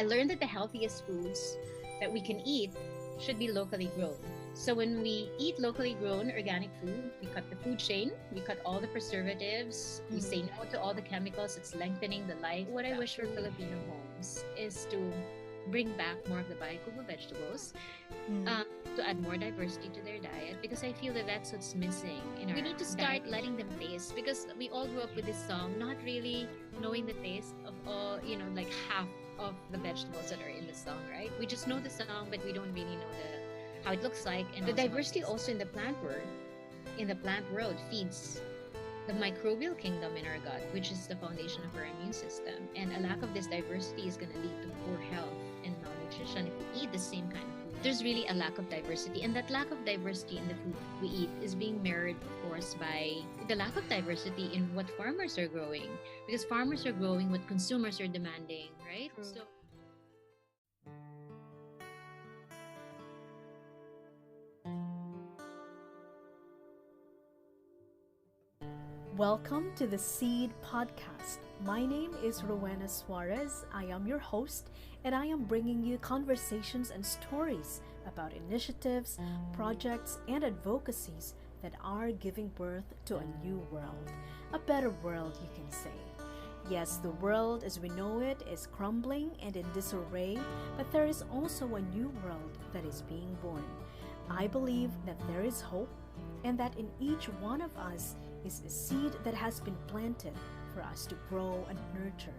I learned that the healthiest foods that we can eat should be locally grown. So when we eat locally grown organic food, we cut the food chain, we cut all the preservatives, we say Mm, no to all the chemicals, it's lengthening the life. What I wish for Filipino homes is to bring back more of the Bahay-Kubo vegetables, mm, um, to add more diversity to their diet because I feel that that's what's missing in our. We need to start letting them taste because we all grew up with this song, not really knowing the taste of all, like half of the vegetables that are in the song, right? We just know the song, but we don't really know the how it looks like and the diversity also in the plant world. In the plant world feeds the microbial kingdom in our gut, which is the foundation of our immune system. And a lack of this diversity is going to lead to poor health and malnutrition if we eat the same kind of food. There's really a lack of diversity, and that lack of diversity in the food we eat is being mirrored, of course, by the lack of diversity in what farmers are growing, because farmers are growing what consumers are demanding, right? true. So Welcome to the Seed Podcast. My name is Rowena Suarez. I am your host, and I am bringing you conversations and stories about initiatives, projects, and advocacies that are giving birth to a new world. A better world, you can say. Yes, the world as we know it is crumbling and in disarray, but there is also a new world that is being born. I believe that there is hope and that in each one of us is a seed that has been planted for us to grow and nurture.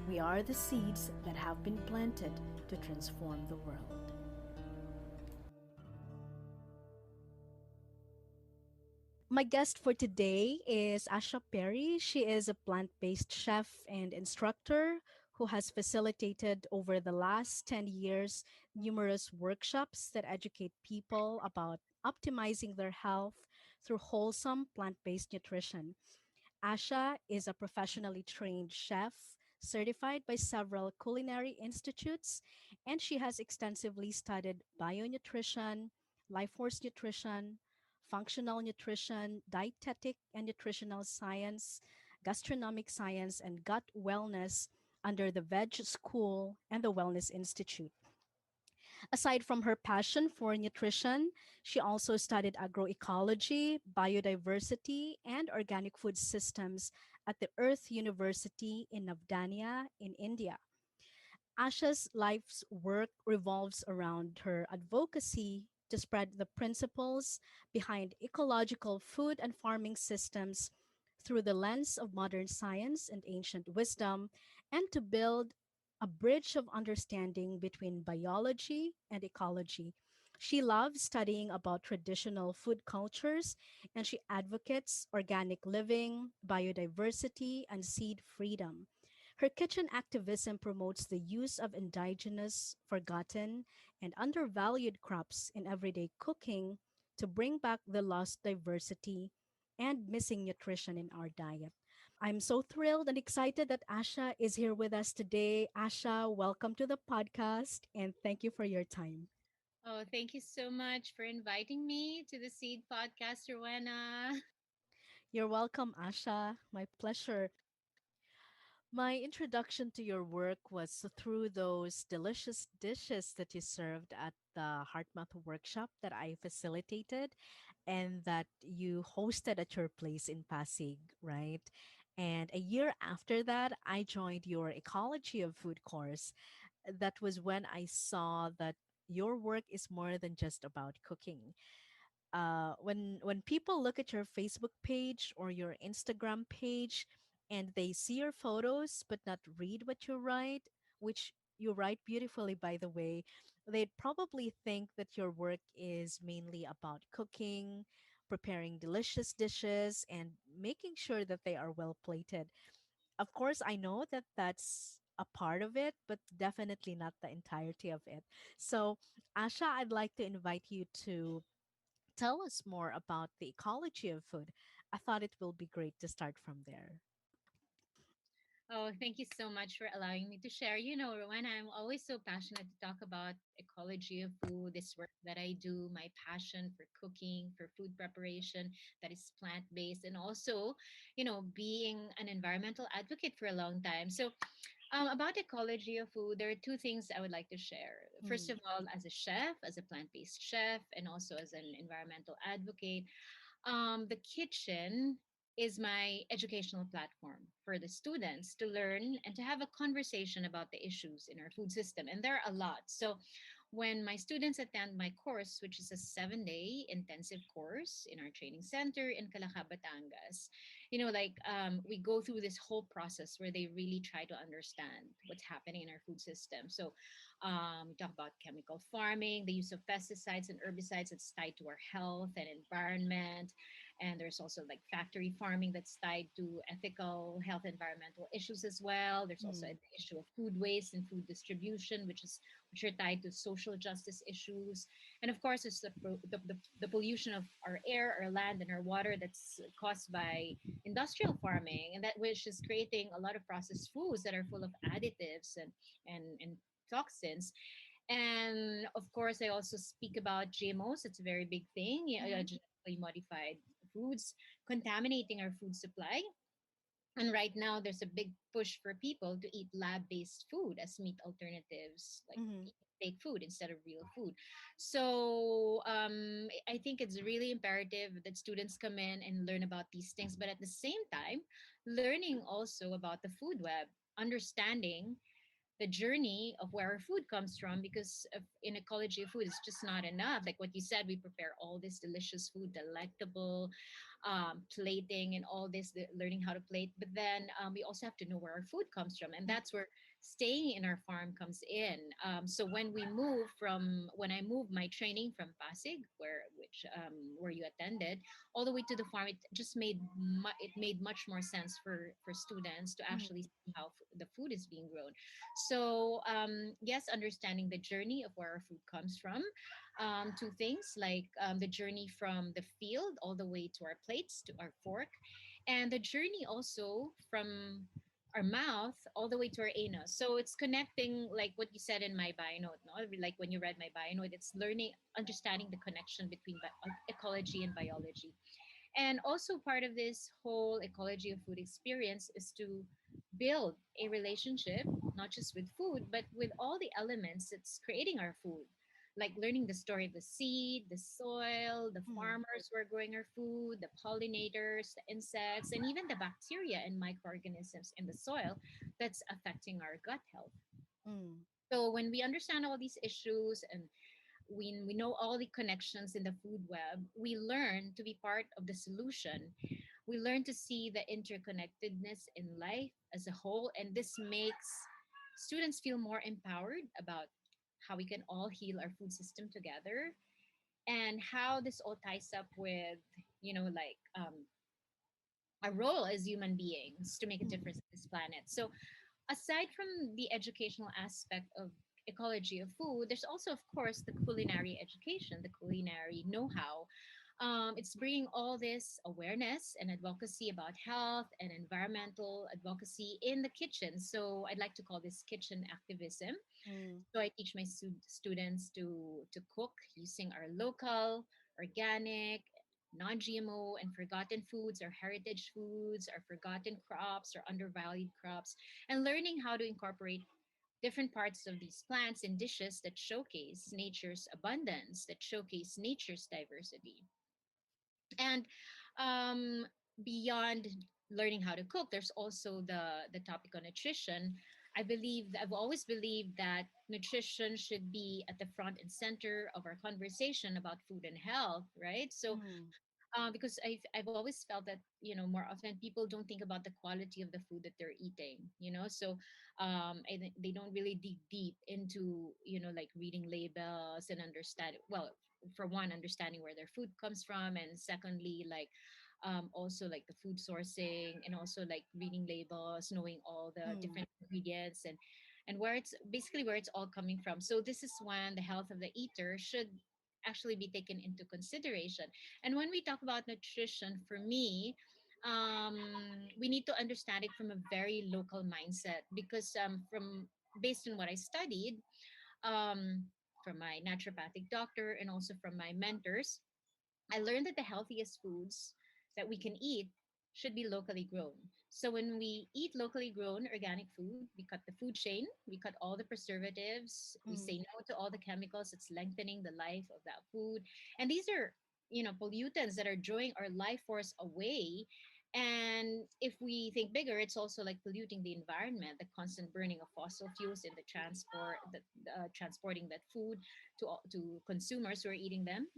We are the seeds that have been planted to transform the world. My guest for today is Asha Peri. She is a plant based chef and instructor who has facilitated over the last 10 years numerous workshops that educate people about optimizing their health through wholesome plant based nutrition. Asha is a professionally trained chef, certified by several culinary institutes, and she has extensively studied bionutrition, life force nutrition, functional nutrition, dietetic and nutritional science, gastronomic science, and gut wellness under the Veg School and the Wellness Institute. Aside from her passion for nutrition, she also studied agroecology, biodiversity, and organic food systems at the Earth University in Navdanya in India. Asha's life's work revolves around her advocacy to spread the principles behind ecological food and farming systems through the lens of modern science and ancient wisdom, and to build a bridge of understanding between biology and ecology. She loves studying about traditional food cultures, and she advocates organic living, biodiversity, and seed freedom. Her kitchen activism promotes the use of indigenous, forgotten, and undervalued crops in everyday cooking to bring back the lost diversity and missing nutrition in our diet. I'm so thrilled and excited that Asha is here with us today. Asha, welcome to the podcast and thank you for your time. oh, thank you so much for inviting me to the Seed Podcast, Rowena. You're welcome, Asha. My pleasure. My introduction to your work was through those delicious dishes that you served at the Heartmouth workshop that I facilitated and that you hosted at your place in Pasig, right? And a year after that, I joined your Ecology of Food course. That was when I saw that your work is more than just about cooking. When people look at your Facebook page or your Instagram page and they see your photos but not read what you write, which you write beautifully by the way, they'd probably think that your work is mainly about cooking, preparing delicious dishes, and making sure that they are well plated. Of course, I know that that's a part of it, but definitely not the entirety of it. So, Asha, I'd like to invite you to tell us more about the ecology of food. I thought it will be great to start from there. Oh, thank you so much for allowing me to share. Rowena, I'm always so passionate to talk about ecology of food, this work that I do, my passion for cooking, for food preparation that is plant-based, and also, being an environmental advocate for a long time. So About ecology of food, there are two things I would like to share. First Mm, of all, as a chef, as a plant-based chef, and also as an environmental advocate, the kitchen is my educational platform for the students to learn and to have a conversation about the issues in our food system. And there are a lot. So when my students attend my course, which is a 7-day intensive course in our training center in Calaca, Batangas, we go through this whole process where they really try to understand what's happening in our food system. So we talk about chemical farming, the use of pesticides and herbicides that's tied to our health and environment. And there's also like factory farming that's tied to ethical health environmental issues as well. There's also mm, the issue of food waste and food distribution, which are tied to social justice issues. And of course, it's the pollution of our air, our land, and our water that's caused by industrial farming, and that which is creating a lot of processed foods that are full of additives and toxins. And of course, I also speak about GMOs. It's a very big thing. mm-hmm, Genetically modified foods contaminating our food supply. And right now, there's a big push for people to eat lab-based food as meat alternatives, like mm-hmm, fake food instead of real food. So I think it's really imperative that students come in and learn about these things, but at the same time, learning also about the food web, understanding the journey of where our food comes from, because of in ecology of food it's just not enough. Like what you said, we prepare all this delicious food, delectable plating and all this, learning how to plate, but then we also have to know where our food comes from, and that's where staying in our farm comes in. So when I moved my training from Pasig, where you attended, all the way to the farm, it just it made much more sense for students to mm-hmm, actually see how the food is being grown. So yes, understanding the journey of where our food comes from, two things like the journey from the field all the way to our plates, to our fork, and the journey also from our mouth all the way to our anus. So it's connecting, like what you said in my bio note, no? Like when you read my bio note, it's learning, understanding the connection between ecology and biology. And also, part of this whole ecology of food experience is to build a relationship, not just with food, but with all the elements that's creating our food. Like learning the story of the seed, the soil, the mm, farmers who are growing our food, the pollinators, the insects, and even the bacteria and microorganisms in the soil that's affecting our gut health. mm, So when we understand all these issues and we know all the connections in the food web, we learn to be part of the solution. We learn to see the interconnectedness in life as a whole, and this makes students feel more empowered about how we can all heal our food system together, and how this all ties up with, our role as human beings to make a mm, difference in this planet. So aside from the educational aspect of ecology of food, there's also, of course, the culinary education, the culinary know-how. It's bringing all this awareness and advocacy about health and environmental advocacy in the kitchen. So I'd like to call this kitchen activism. mm, So I teach my students to cook using our local, organic, non-GMO, and forgotten foods, or heritage foods, or forgotten crops, or undervalued crops, and learning how to incorporate different parts of these plants in dishes that showcase nature's abundance, that showcase nature's diversity. And um, beyond learning how to cook, there's also the topic on nutrition. I've always believed that nutrition should be at the front and center of our conversation about food and health, right? So mm, because I've always felt that, more often people don't think about the quality of the food that they're eating, so I think they don't really dig deep into, like reading labels and understand, well, for one, understanding where their food comes from, and secondly, like also like the food sourcing, and also like reading labels, knowing all the mm, different ingredients, and where it's basically where it's all coming from. So this is when the health of the eater should actually be taken into consideration. And when we talk about nutrition, for me, um, we need to understand it from a very local mindset, because from based on what I studied, um, from my naturopathic doctor and also from my mentors, I learned that the healthiest foods that we can eat should be locally grown. So when we eat locally grown organic food, we cut the food chain, we cut all the preservatives, we Mm, say no to all the chemicals that's lengthening the life of that food. And these are, pollutants that are drawing our life force away. And if we think bigger, it's also like polluting the environment, the constant burning of fossil fuels in the transporting that food to consumers who are eating them,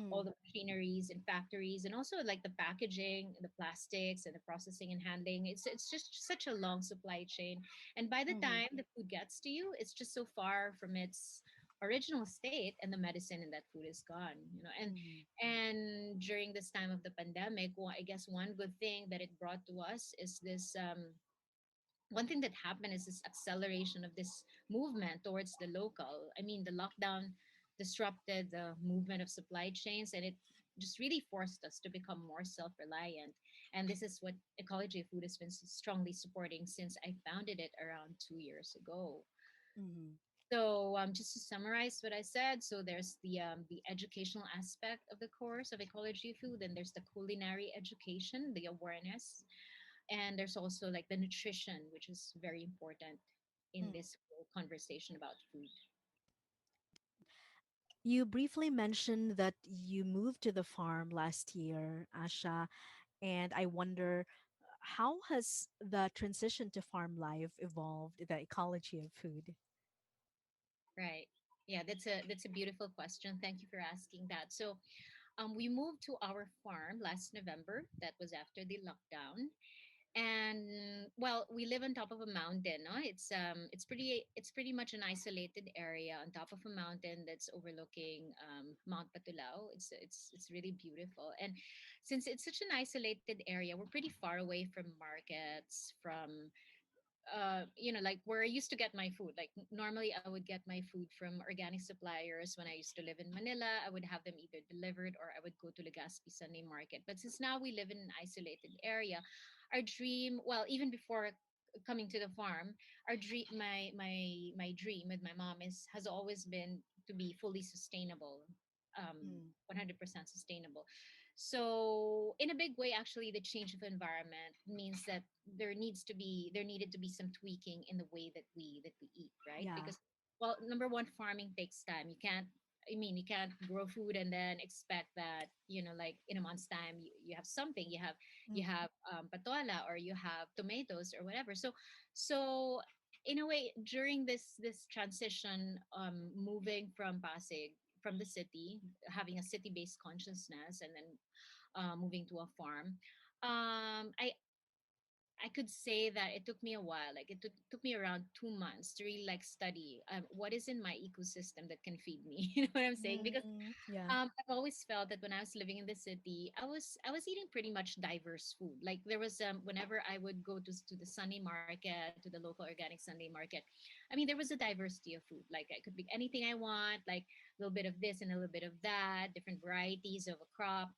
all mm, the machineries and factories, and also like the packaging, the plastics and the processing and handling. It's just such a long supply chain, and by the mhm, time the food gets to you, it's just so far from its original state, and the medicine in that food is gone, and mhm, during this time of the pandemic, well, I guess one good thing that it brought to us is this, one thing that happened is this acceleration of this movement towards the local. I mean, the lockdown disrupted the movement of supply chains, and it just really forced us to become more self reliant. And this is what Ecology of Food has been strongly supporting since I founded it around 2 years ago. mhm. So, just to summarize what I said, so there's the educational aspect of the course of Ecology of Food, and there's the culinary education, the awareness, and there's also like the nutrition, which is very important in Mm. this whole conversation about food. You briefly mentioned that you moved to the farm last year, Asha, and I wonder how has the transition to farm life evolved the ecology of food? Right. Yeah, that's a beautiful question. Thank you for asking that. So, we moved to our farm last November. That was after the lockdown, and well, we live on top of a mountain. No, it's pretty much an isolated area on top of a mountain that's overlooking Mount Patulao. It's really beautiful, and since it's such an isolated area, we're pretty far away from markets, from like where I used to get my food. Like normally, I would get my food from organic suppliers when I used to live in Manila. I would have them either delivered or I would go to Legazpi Sunday Market. But since now we live in an isolated area, our dream, well, even before coming to the farm, our dream, my dream with my mom has always been to be fully sustainable, Mm, 100% sustainable. So in a big way, actually, the change of environment means that there needed to be some tweaking in the way that we eat, right? yeah. Because, well, number one, farming takes time. You can't grow food and then expect that, like in a month's time you have something. You Mm, have patola, or you have tomatoes or whatever. So in a way, during this transition, moving from Pasig, from the city, having a city-based consciousness, and then moving to a farm, I could say that it took me a while. Like it took me around 2 months to really like study what is in my ecosystem that can feed me. You know what I'm saying? Because mm, yeah. I've always felt that when I was living in the city, I was eating pretty much diverse food. Like there was whenever I would go to the Sunday market, to the local organic Sunday market, I mean there was a diversity of food. Like it could be anything I want, like a little bit of this and a little bit of that, different varieties of a crop.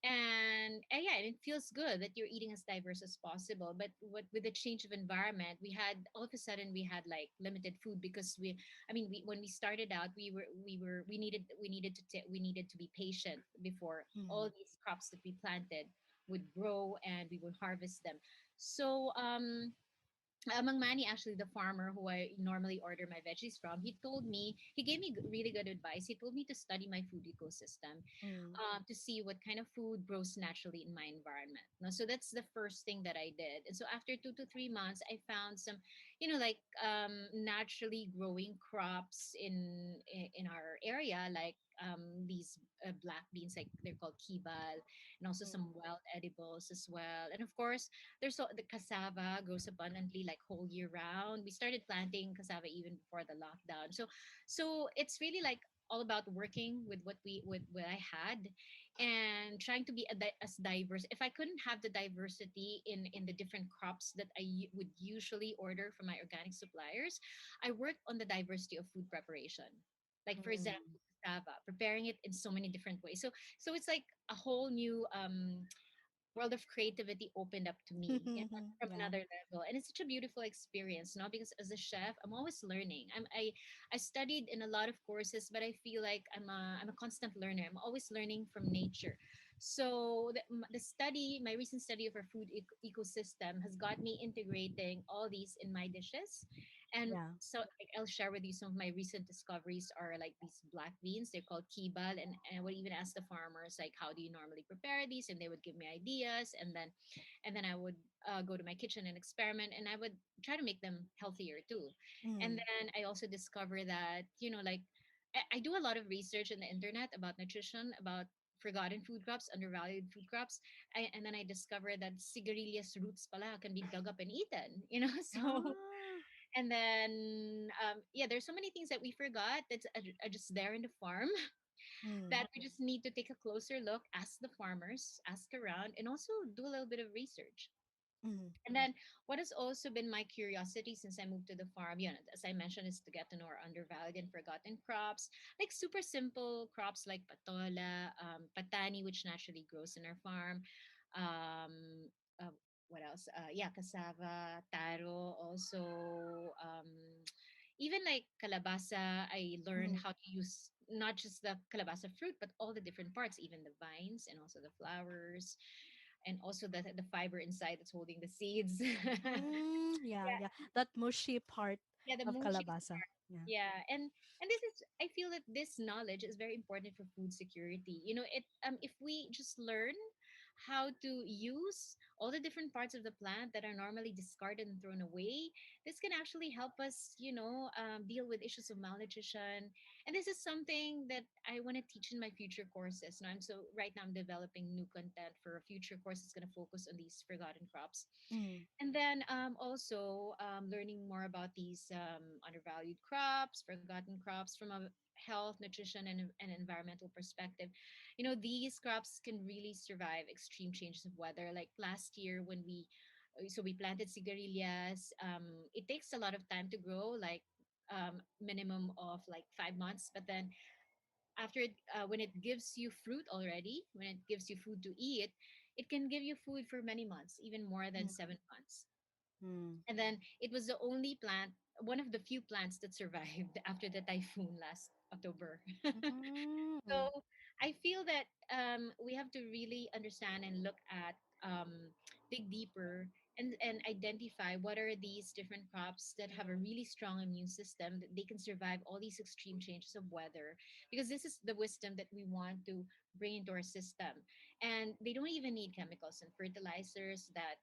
And yeah, it feels good that you're eating as diverse as possible. But with the change of environment, we had all of a sudden we had like limited food, because when we started out, we needed to be patient before all Mm, these crops that we planted would grow and we would harvest them. So among Manny, actually, the farmer who I normally order my veggies from, he gave me really good advice. He told me to study my food ecosystem, mm, to see what kind of food grows naturally in my environment. No, so that's the first thing that I did. And so after 2 to 3 months, I found some, like naturally growing crops in our area, like these black beans, like they're called kibal, and also mm, some wild edibles as well. And of course, the cassava grows abundantly like whole year round. We started planting cassava even before the lockdown. So it's really like all about working with what I had, and trying to be as diverse. If I couldn't have the diversity in the different crops that would usually order from my organic suppliers, I worked on the diversity of food preparation. Like for example, mm. cassava, preparing it in so many different ways. So it's like a whole new world of creativity opened up to me, from Yeah. another level. And it's such a beautiful experience, no? Because as a chef, I'm always learning. I studied in a lot of courses, but I feel like I'm a constant learner. I'm always learning from nature. So the study, my recent study of our food ecosystem has got me integrating all these in my dishes. And Yeah. so like, I'll share with you some of my recent discoveries are like these black beans. They're called kibal. And I would even ask the farmers, like, how do you normally prepare these? And they would give me ideas. And then I would go to my kitchen and experiment, and I would try to make them healthier too. And Mm. then I also discover that, like, I do a lot of research on the internet about nutrition, about forgotten food crops, undervalued food crops. And then I discovered that sigarilyas roots pala can be dug up and eaten, So, Ah. and then, yeah, there's so many things that we forgot that are just there in the farm Mm. that we just need to take a closer look, ask the farmers, ask around, and also do a little bit of research. Mm. And then what has also been my curiosity since I moved to the farm, as I mentioned, is to get to know our undervalued and forgotten crops, like super simple crops like patola, patani, which naturally grows in our farm. Um, what else? Yeah, cassava, taro, also even like calabasa. I learned Mm. how to use not just the calabasa fruit, but all the different parts, even the vines and also the flowers, and also the fiber inside that's holding the seeds. Mm. Yeah, Yeah, yeah. That mushy part yeah, the of mushy kalabasa. part. Yeah. Yeah, and this is, I feel that this knowledge is very important for food security. It if we just learn how to use all the different parts of the plant that are normally discarded and thrown away, this can actually help us, deal with issues of malnutrition. And this is something that I want to teach in my future courses. Now, right now I'm developing new content for a future course that's going to focus on these forgotten crops. Mm. And then also learning more about these undervalued crops, forgotten crops from a health, nutrition, and environmental perspective. These crops can really survive extreme changes of weather. Like last year when we planted sigarilyas. It takes a lot of time to grow, like minimum of like 5 months. But then when it gives you fruit already, when it gives you food to eat, it can give you food for many months, even more than Mm. 7 months. Mm. And then it was the only plant, one of the few plants that survived after the typhoon last October. Mm. So I feel that we have to really understand and look at, dig deeper, and identify what are these different crops that have a really strong immune system that they can survive all these extreme changes of weather, because this is the wisdom that we want to bring into our system. And they don't even need chemicals and fertilizers that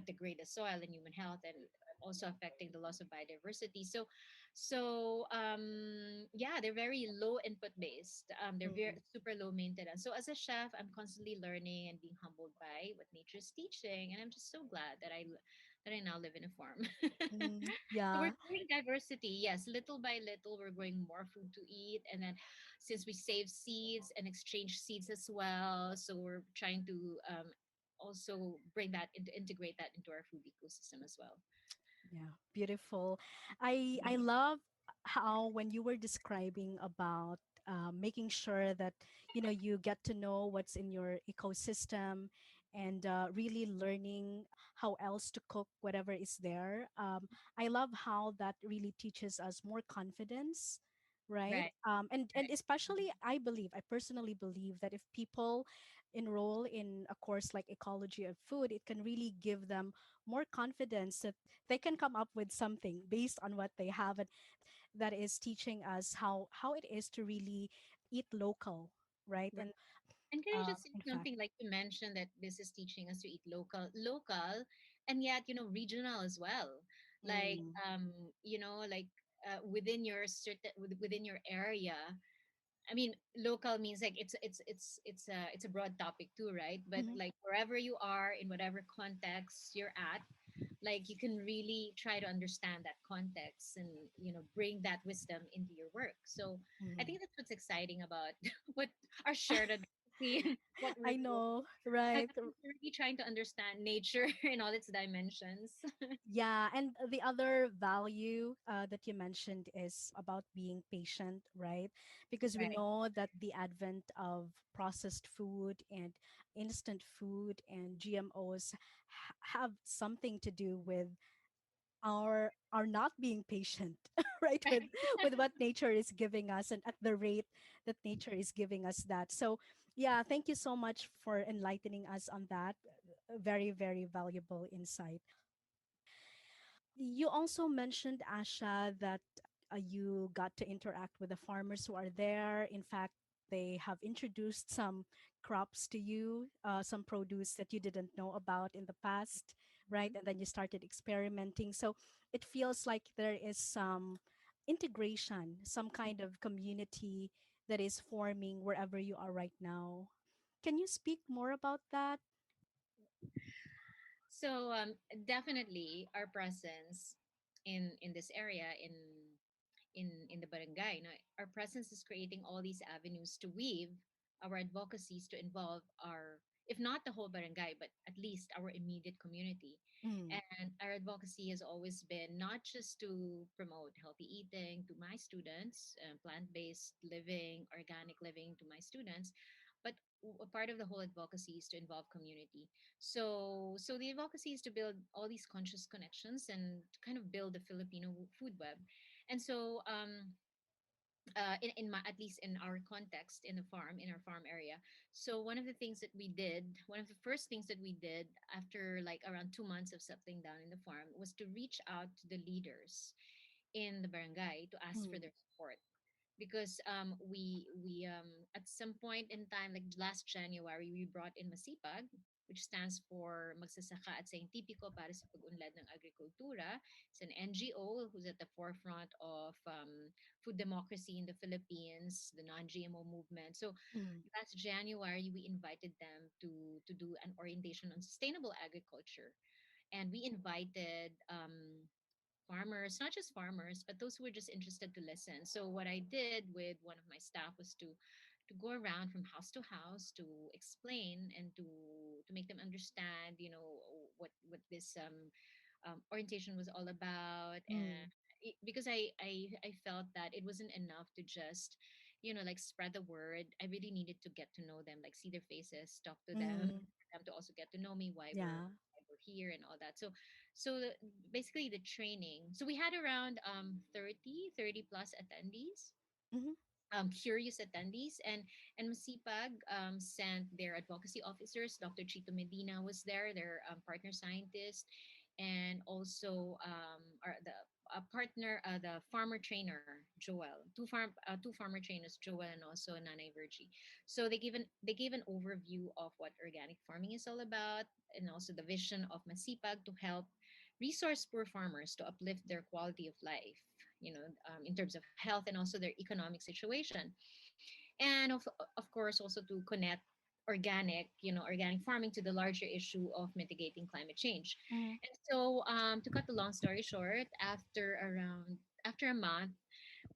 degrade the soil and human health, and also affecting the loss of biodiversity. So yeah, they're very low input based. They're very Mm. super low maintenance. So as a chef, I'm constantly learning and being humbled by what nature's teaching, and I'm just so glad that I now live in a farm. Mm. So we're Yeah. growing diversity. Yes, little by little, we're growing more food to eat, and then since we save seeds and exchange seeds as well, so we're trying to also bring that into integrate that into our food ecosystem as well. Yeah, beautiful. I love how when you were describing about making sure that you get to know what's in your ecosystem and really learning how else to cook whatever is there. I love how that really teaches us more confidence, right? Right. And especially I personally believe that if people enroll in a course like ecology of food, it can really give them more confidence that they can come up with something based on what they have, and that is teaching us how it is to really eat local, right? Right. And can I just say In fact. something, like you mentioned that this is teaching us to eat local, and yet regional as well. Like Mm. like within your within your area. I mean, local means like it's a broad topic too, right? But Mhm. like wherever you are, in whatever context you're at, like you can really try to understand that context and bring that wisdom into your work. So I Mhm. think that's what's exciting about what our shared identity and what we're I doing. know, That right? we're really trying to understand nature in all its dimensions. Yeah, and the other value that you mentioned is about being patient, right? Because we Right. know that the advent of processed food and instant food and GMOs have something to do with our not being patient, right? With what nature is giving us and at the rate that nature is giving us that. So Yeah, thank you so much for enlightening us on that. Very, very valuable insight. You also mentioned, Asha, that you got to interact with the farmers who are there. In fact, they have introduced some crops to you, some produce that you didn't know about in the past, right? Mhm. And then you started experimenting. So it feels like there is some integration, some kind of community that is forming wherever you are right now. Can you speak more about that? So definitely our presence in this area in the barangay. Now, our presence is creating all these avenues to weave our advocacies to involve our, if not the whole barangay, but at least our immediate community. Mm, And our advocacy has always been not just to promote healthy eating to my students, plant-based living, organic living to my students, but a part of the whole advocacy is to involve community. So the advocacy is to build all these conscious connections and to kind of build the Filipino food web. And so in my, at least in our context in the farm, in our farm area, so one of the things that we did, one of the first things that we did after like around 2 months of settling down in the farm was to reach out to the leaders in the barangay to ask for mm, their support, because at some point in time, like last January, we brought in Masipag, which stands for Magsasaka at Scientifico para sa Pag-unlad ng Agrikultura. It's an NGO who's at the forefront of food democracy in the Philippines, the non-GMO movement. So mm, last January, we invited them to do an orientation on sustainable agriculture, and we invited farmers, not just farmers, but those who were just interested to listen. So what I did with one of my staff was to go around from house to house to explain and to make them understand, you know, what this orientation was all about. And mm, because I felt that it wasn't enough to just, you know, like spread the word. I really needed to get to know them, like see their faces, talk to them, mm. for them to also get to know me, Yeah. why we're here and all that. Basically the training. So we had around 30 plus attendees, Mm-hmm. curious attendees, and Masipag sent their advocacy officers. Dr. Chito Medina was there, their partner scientist, and also a partner, the farmer trainer Joel, two farmer trainers, Joel and also Nanay Virgie. So they gave an overview of what organic farming is all about, and also the vision of Masipag to help resource poor farmers to uplift their quality of life, you know, in terms of health and also their economic situation, and of course also to connect organic farming to the larger issue of mitigating climate change. Mm-hmm. And so to cut the long story short, after a month,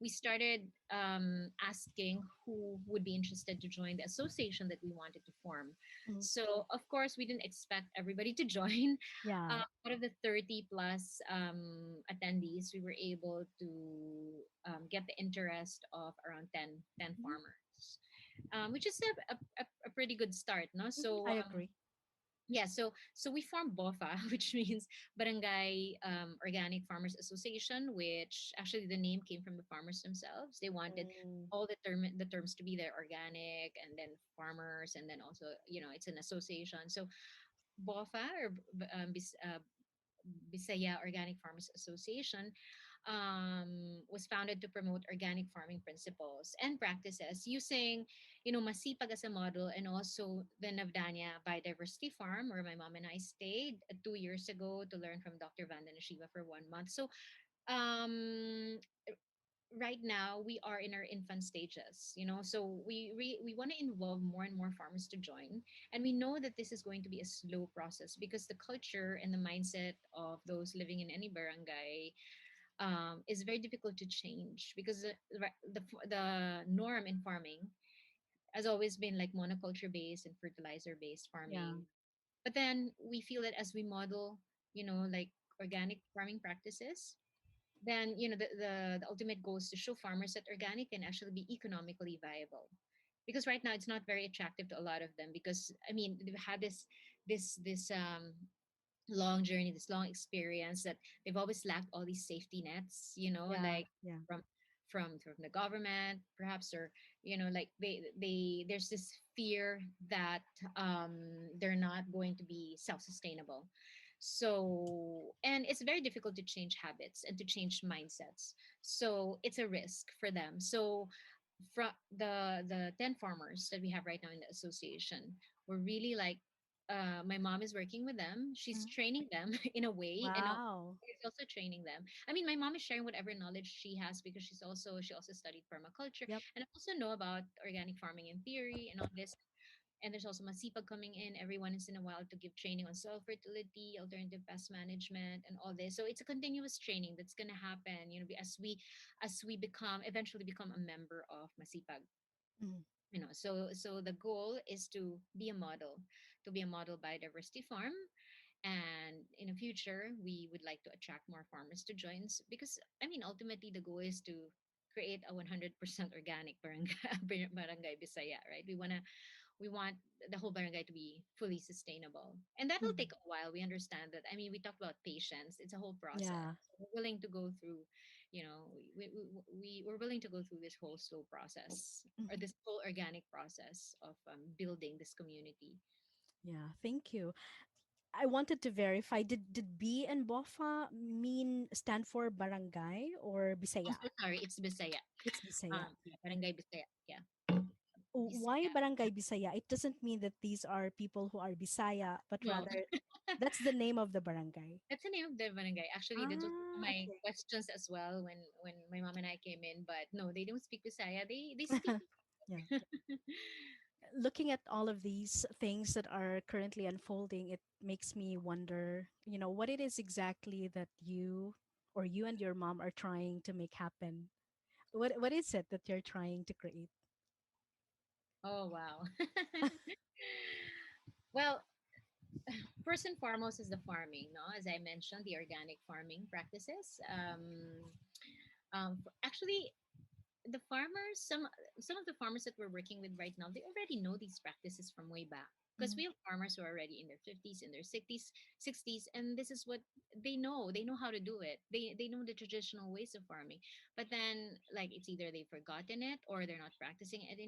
we started asking who would be interested to join the association that we wanted to form. Mm-hmm. So, of course, we didn't expect everybody to join. Yeah. Out of the 30 plus attendees, we were able to get the interest of around ten Mm-hmm. farmers, which is a pretty good start. No? Mm-hmm. So, I agree. yeah, so we formed BOFA, which means Barangay Organic Farmers Association, which actually the name came from the farmers themselves. They wanted Mm, all the terms to be there, organic, and then farmers, and then also, you know, it's an association. So BOFA, or Bisaya Organic Farmers Association, was founded to promote organic farming principles and practices using, you know, Masipag as a model, and also the Navdanya Biodiversity Farm, where my mom and I stayed 2 years ago to learn from Dr. Vanda Nashiva for 1 month. So um, right now we are in our infant stages, you know, so we want to involve more and more farmers to join, and we know that this is going to be a slow process because the culture and the mindset of those living in any barangay is very difficult to change, because the norm in farming has always been like monoculture based and fertilizer based yeah. farming. But then we feel that as we model, you know, like organic farming practices, then, you know, the ultimate goal is to show farmers that organic can actually be economically viable, because right now it's not very attractive to a lot of them, because I mean they've had this long journey, this long experience, that they've always lacked all these safety nets, you know, Yeah. like Yeah. from from the government perhaps, or like they there's this fear that um they're not going to be self-sustainable. So, and it's very difficult to change habits and to change mindsets, so it's a risk for them. So from the 10 farmers that we have right now in the association, we're really like, my mom is working with them, she's Mm. training them in a way, and Wow. it's also training them. I mean, my mom is sharing whatever knowledge she has because she also studied permaculture, Yep. and I also know about organic farming in theory and all this. And there's also Masipag coming in every once in a while to give training on soil fertility, alternative pest management, and all this. So it's a continuous training that's gonna happen, as we become eventually become a member of Masipag. Mm. So the goal is to be a model biodiversity farm, and in the future we would like to attract more farmers to join because I mean ultimately the goal is to create a 100% organic barangay, barangay Bisaya, right? We want the whole barangay to be fully sustainable, and that'll Mm. take a while. We understand that. I mean, we talk about patience, it's a whole process. Yeah. So we're willing to go through, we're willing to go through this whole slow process, or Mhm. this whole organic process of building this community. Yeah. Thank you. I wanted to verify, did B and BOFA mean stand for barangay or I'm Bisaya? so sorry, it's Bisaya. It's Bisaya. Yeah, And barangay Bisaya, yeah. why Bisaya. barangay Bisaya? It doesn't mean that these are people who are Bisaya, but No. rather that's the name of the barangay. That's the name of the barangay. Actually, that was one of Ah, my okay. questions as well when my mom and I came in. But no, they don't speak Bisaya. They speak. Yeah. Looking at all of these things that are currently unfolding, it makes me wonder, what it is exactly that you and your mom are trying to make happen. What is it that you're trying to create? Oh wow. Well, first and foremost is the farming. No, as I mentioned, the organic farming practices. Actually, the farmers, some of the farmers that we're working with right now, they already know these practices from way back, because Mm, we have farmers who are already in their 50s, in their 60s, and this is what they know how to do it. They know the traditional ways of farming, but then like it's either they've forgotten it or they're not practicing it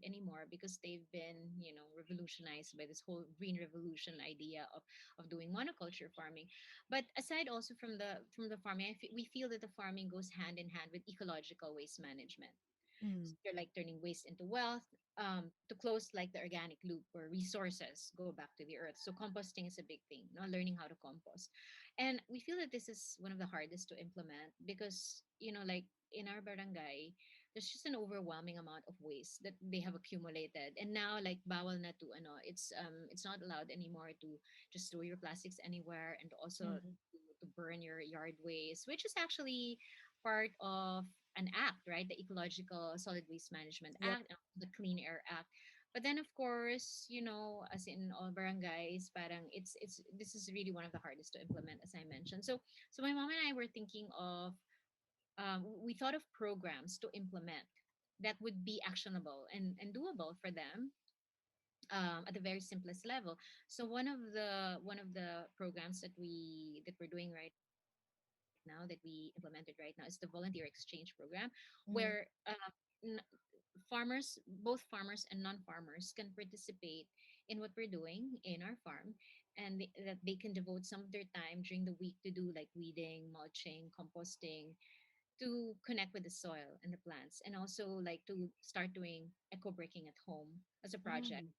anymore because they've been revolutionized by this whole green revolution idea of doing monoculture farming. But aside also from the farming, we feel that the farming goes hand in hand with ecological waste management. mm, So you're like turning waste into wealth, to close like the organic loop where resources go back to the earth. So composting is a big thing, learning how to compost. And we feel that this is one of the hardest to implement because, like in our barangay, there's just an overwhelming amount of waste that they have accumulated. And now like bawal na to it's not allowed anymore to just throw your plastics anywhere, and also mm. to burn your yard waste, which is actually part of an act, right? The Ecological Solid Waste Management Yep. Act, the Clean Air Act. But then, of course, as in all barangays, parang it's this is really one of the hardest to implement, as I mentioned. So my mom and I were thinking of, we thought of programs to implement that would be actionable and doable for them, at the very simplest level. So one of the programs that we're doing right now, that we implemented right now, is the volunteer exchange program, where Mm, n- farmers, both farmers and non-farmers, can participate in what we're doing in our farm, and that they can devote some of their time during the week to do like weeding, mulching, composting, to connect with the soil and the plants, and also like to start doing eco breaking at home as a project mm.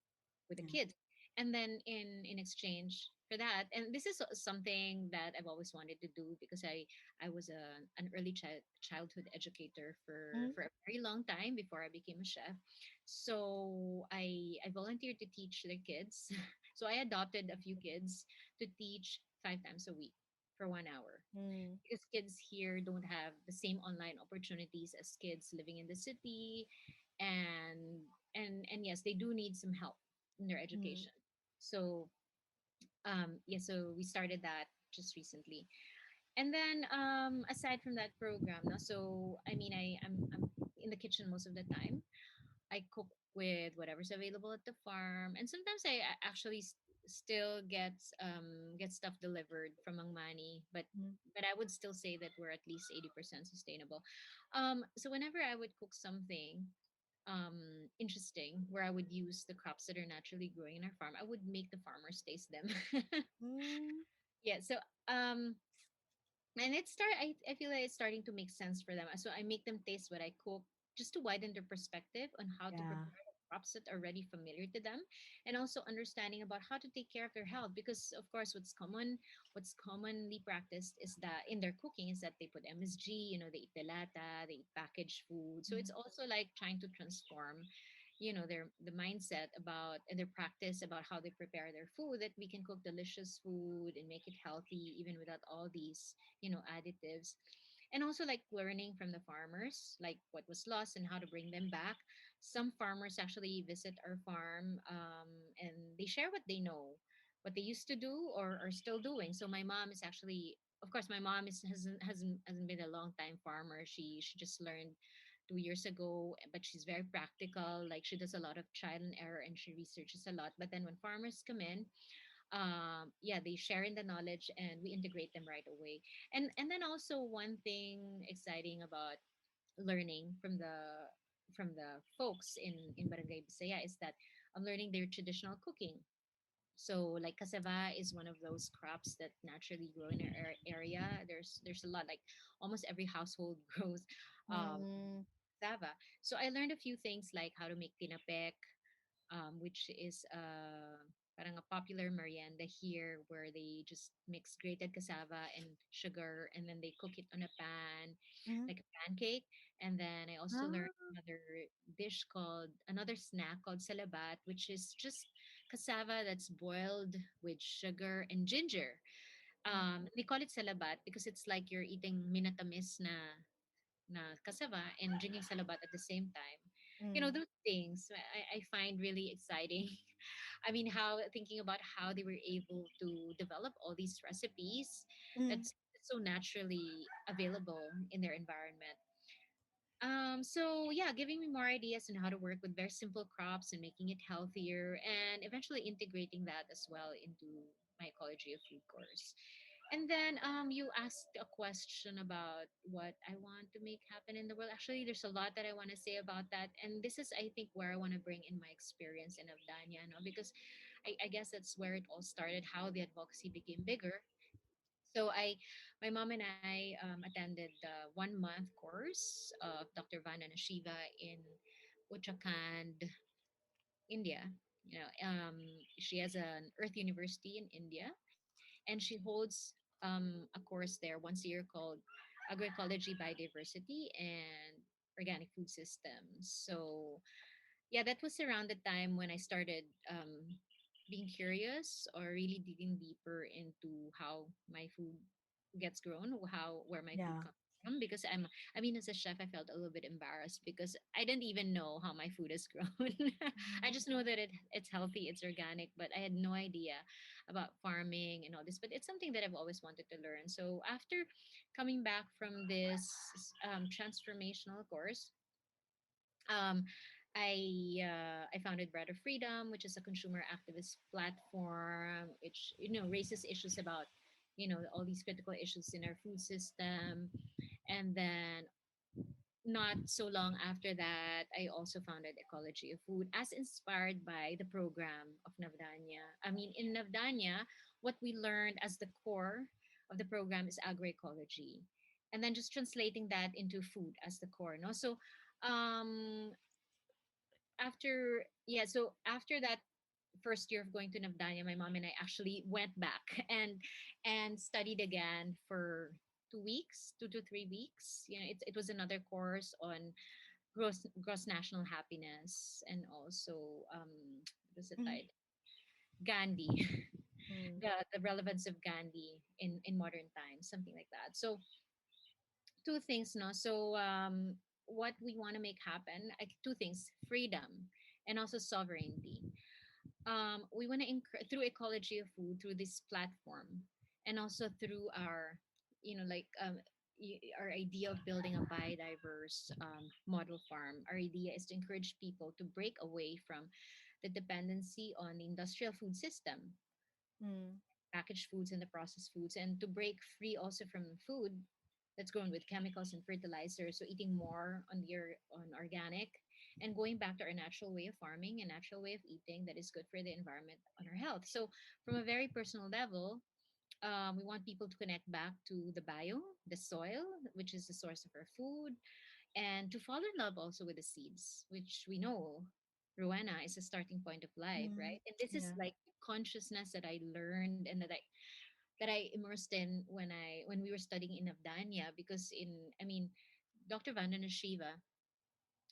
with the Yeah. kids. And then in exchange for that, and this is something that I've always wanted to do because I was an early childhood educator Mm, for a very long time before I became a chef. So I volunteered to teach their kids. So I adopted a few kids to teach 5 times a week for 1 hour, mm, because kids here don't have the same online opportunities as kids living in the city, and and yes, they do need some help in their mm, education. So yeah, so we started that just recently. And then aside from that program, no, so I mean, I'm in the kitchen most of the time. I cook with whatever's available at the farm, and sometimes I actually gets stuff delivered from Mangmani, Mm. but I would still say that we're at least 80% sustainable. So whenever I would cook something interesting where I would use the crops that are naturally growing in our farm, I would make the farmers taste them. Mm. Yeah, so um and I feel like it's starting to make sense for them. So I make them taste what I cook just to widen their perspective on how to Yeah. prepare the crops that are already familiar to them, and also understanding about how to take care of their health, because of course what's commonly practiced is that in their cooking is that they put MSG, they eat delata, they eat packaged food. So it's Mhm. also like trying to transform the mindset about and their practice about how they prepare their food, that we can cook delicious food and make it healthy even without all these additives. And also like learning from the farmers, like what was lost and how to bring them back. Some farmers actually visit our farm, and they share what they know, what they used to do or are still doing. So my mom is actually, of course, my mom hasn't been a long time farmer. She just learned 2 years ago, but she's very practical. Like she does a lot of trial and error and she researches a lot. But then when farmers come in, yeah, they share in the knowledge and we integrate them right away. And then also one thing exciting about learning from the folks in Barangay Bisaya is that I'm learning their traditional cooking. So like cassava is one of those crops that naturally grow in our area. There's a lot, like almost every household grows um Mm. cassava. So I learned a few things like how to make tinapek, which is parang a popular merienda here, where they just mix grated cassava and sugar and then they cook it on a pan Mhm. like a pancake. And then I also learned Ah. another snack called Salabat, which is just cassava that's boiled with sugar and ginger. They call it Salabat because it's like you're eating minatamis na cassava and drinking salabat at the same time. Mm. Those things I find really exciting. I mean, how thinking about how they were able to develop all these recipes Mm. that's so naturally available in their environment. So yeah, giving me more ideas on how to work with very simple crops and making it healthier, and eventually integrating that as well into my ecology of food course. And then you asked a question about what I want to make happen in the world. Actually, there's a lot that I want to say about that, and this is, I think, where I want to bring in my experience in Avdanya, no? Because I guess that's where it all started, how the advocacy became bigger. So my mom and I attended the 1 month course of Dr. Vanda Nashiva in Uttarakhand, India. She has an Earth University in India, and she holds a course there once a year called Agroecology, Biodiversity, and Organic Food Systems. So yeah, that was around the time when I started being curious or really digging deeper into how my food gets grown, where my food Yeah. comes from. Because I mean, as a chef, I felt a little bit embarrassed because I didn't even know how my food is grown. I Mhm. just know that it's healthy, it's organic, but I had no idea about farming and all this. But it's something that I've always wanted to learn. So after coming back from this transformational course, um, I founded Bread of Freedom, which is a consumer activist platform, which raises issues about all these critical issues in our food system. And then not so long after that, I also founded Ecology of Food, as inspired by the program of Navdanya. I mean, in Navdanya, what we learned as the core of the program is agroecology, and then just translating that into food as the core. No, so um after that first year of going to Navdanya, my mom and I actually went back and studied again for 2 weeks, 2 to 3 weeks. It was another course on gross national happiness, and also what was the Mhm. title? Gandhi, Mm. the relevance of Gandhi in modern times, something like that. So two things, no. So what we want to make happen, like two things: freedom and also sovereignty. We want to through ecology of food, through this platform, and also through our like our idea of building a biodiverse model farm. Our idea is to encourage people to break away from the dependency on the industrial food system. Mm. packaged foods and the processed foods, and to break free also from food that's grown with chemicals and fertilizers. So eating more on organic and going back to our natural way of farming and natural way of eating that is good for the environment and our health. So from a very personal level, we want people to connect back to the bio, the soil, which is the source of our food, and to fall in love also with the seeds, which we know, Rowena, is a starting point of life, Mm. right? And this is Yeah. like consciousness that I learned and that I immersed in when we were studying in Abdania, because Dr. Vandana Shiva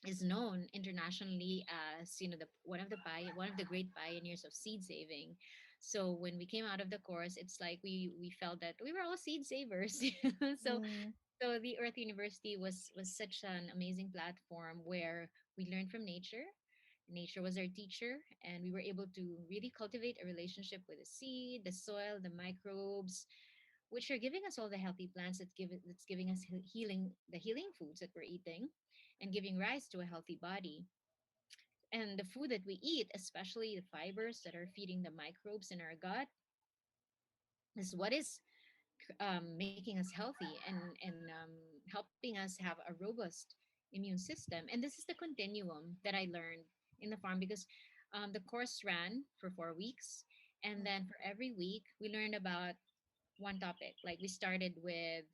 is known internationally as the one of the great pioneers of seed saving. So when we came out of the course, it's like we felt that we were all seed savers. so Mm. so the Earth University was such an amazing platform where we learned from nature. Nature was our teacher, and we were able to really cultivate a relationship with the seed, the soil, the microbes, which are giving us all the healthy plants that's giving us healing foods that we're eating, and giving rise to a healthy body. And the food that we eat, especially the fibers that are feeding the microbes in our gut, is what is making us healthy and helping us have a robust immune system. And this is the continuum that I learned in the farm, because the course ran for 4 weeks. And then for every week, we learned about one topic. Like we started with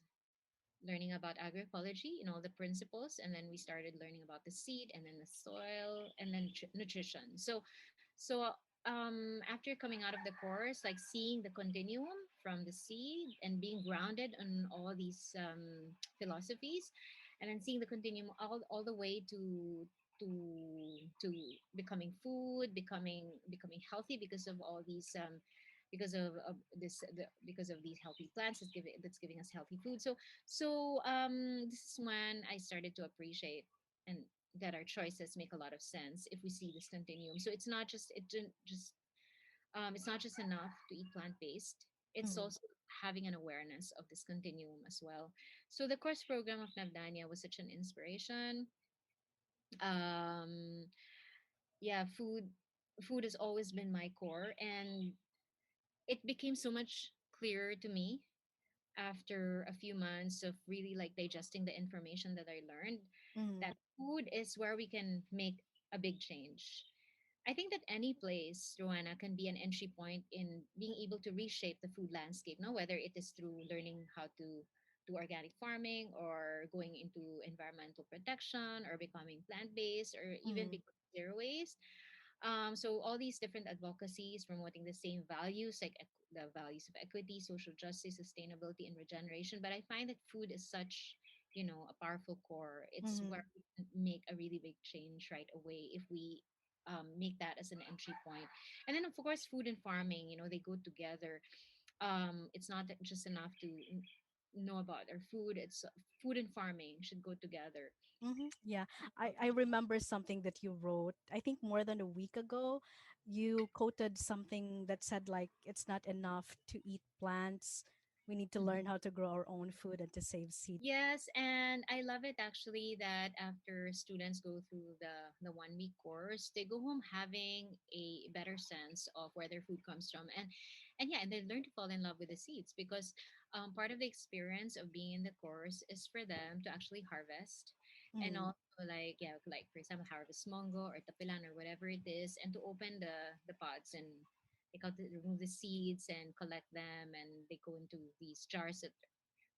learning about agroecology and all the principles, and then we started learning about the seed and then the soil and then nutrition. So after coming out of the course, like seeing the continuum from the seed and being grounded on all these philosophies, and then seeing the continuum all the way to becoming food, becoming healthy because of all these because of these healthy plants that's giving us healthy food. So this is when I started to appreciate and that our choices make a lot of sense if we see this continuum. So it's not just enough to eat plant based. It's Mm. also having an awareness of this continuum as well. So the course program of Navdanya was such an inspiration. Um, yeah, food has always been my core, and it became so much clearer to me after a few months of really like digesting the information that I learned, Mm. that food is where we can make a big change. I think that any place, Rowana, can be an entry point in being able to reshape the food landscape, no? Whether it is through learning how to do organic farming, or going into environmental protection, or becoming plant-based, or even Mm. becoming zero waste. So all these different advocacies promoting the same values, like the values of equity, social justice, sustainability, and regeneration. But I find that food is such, a powerful core. It's where Mm. we can make a really big change right away if we make that as an entry point. And then of course, food and farming, they go together. It's not just enough to know about our food. It's food and farming should go together. Yeah, I remember something that you wrote, I think more than a week ago. You quoted something that said, like, it's not enough to eat plants. We need to learn how to grow our own food and to save seed. Yes, and I love it actually that after students go through the 1 week course, they go home having a better sense of where their food comes from, and yeah, and they learn to fall in love with the seeds, because part of the experience of being in the course is for them to actually harvest, and Mm. also like for example harvest mongo or tapilan or whatever it is, and to open the pods and take out remove the seeds and collect them, and they go into these jars that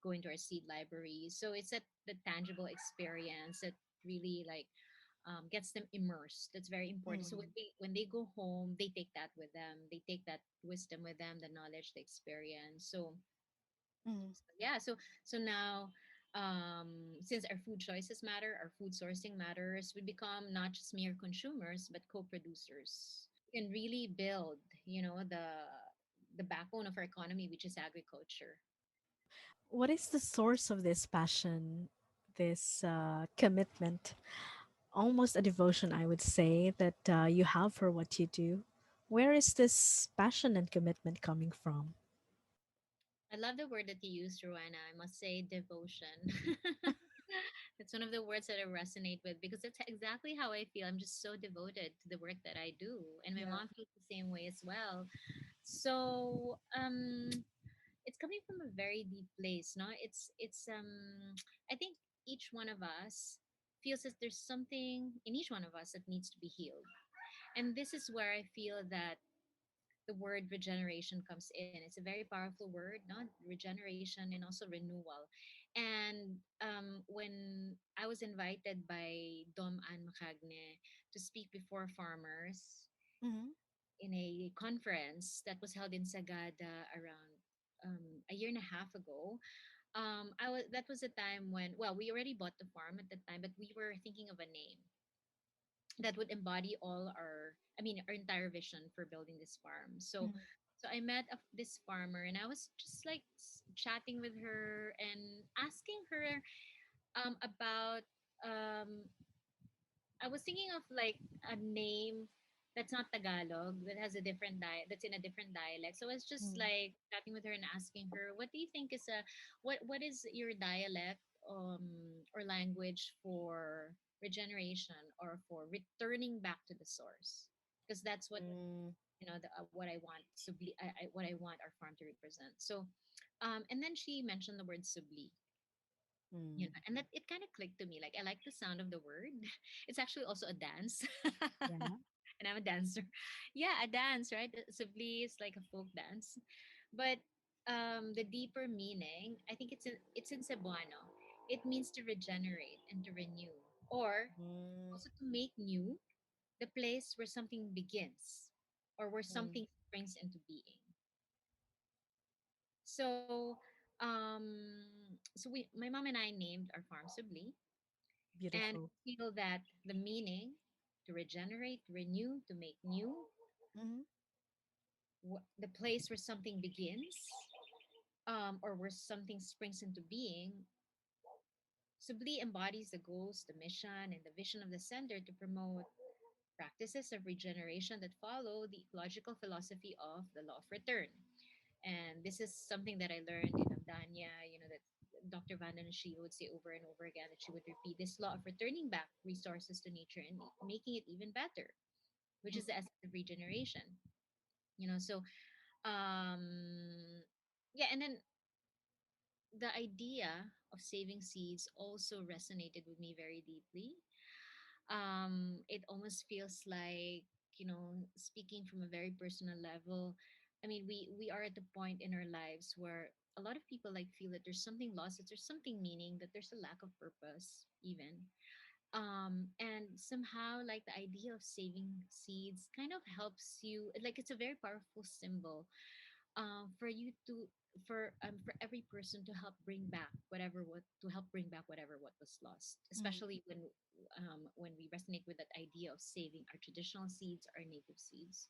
go into our seed library. So it's the tangible experience that really like gets them immersed. That's very important. So Mm. when they go home, they take that with them. They take that wisdom with them, the knowledge, the experience. Mm. So now, since our food choices matter, our food sourcing matters, we become not just mere consumers but co-producers. We can really build, the backbone of our economy, which is agriculture. What is the source of this passion, this commitment, almost a devotion, I would say, that you have for what you do? Where is this passion and commitment coming from? I love the word that you used, Rowana. I must say devotion. It's one of the words that I resonate with, because it's exactly how I feel. I'm just so devoted to the work that I do. And my Yeah. mom feels the same way as well. So it's coming from a very deep place, no? It's I think each one of us feels that there's something in each one of us that needs to be healed. And this is where I feel that the word regeneration comes in. It's a very powerful word, not regeneration and also renewal. And when I was invited by Dom Anne Macagne to speak before farmers Mm-hmm. in a conference that was held in Sagada around a year and a half ago, I was that was a time when, well, we already bought the farm at the time, but we were thinking of a name that would embody all our entire vision for building this farm. Mm-hmm. So I met this farmer, and I was just like chatting with her and asking her about um, I was thinking of like a name that's not Tagalog, that has a different that's in a different dialect. So I was just like chatting with her and asking her, what do you think is a what is your dialect or language for regeneration or for returning back to the source? Because that's what Mm-hmm. what I want what I want our farm to represent. So and then she mentioned the word subli, and that it kind of clicked to me. Like, I like the sound of the word. It's actually also a dance. Yeah. And I'm a dancer. Yeah, a dance, right? Sabli is like a folk dance. But the deeper meaning, I think it's in Cebuano. It means to regenerate and to renew, or Mm-hmm. also to make new the place where something begins, or where Mm-hmm. something springs into being. So my mom and I named our farm Subli, and Beautiful. feel that the meaning to regenerate, renew, to make new, Mm-hmm. the place where something begins, or where something springs into being. Subli embodies the goals, the mission, and the vision of the center to promote practices of regeneration that follow the ecological philosophy of the law of return. And this is something that I learned in Abdania, that Dr. Vanden she would say over and over again, that she would repeat this law of returning back resources to nature and making it even better, which is the essence of regeneration. So yeah, and then the idea of saving seeds also resonated with me very deeply. It almost feels like, speaking from a very personal level. I mean, we are at the point in our lives where a lot of people like feel that there's something lost, that there's something meaning, that there's a lack of purpose even. And somehow, like, the idea of saving seeds kind of helps you, like, it's a very powerful symbol for you to for every person to help bring back whatever what was lost, Mm-hmm. especially when we resonate with that idea of saving our traditional seeds, our native seeds.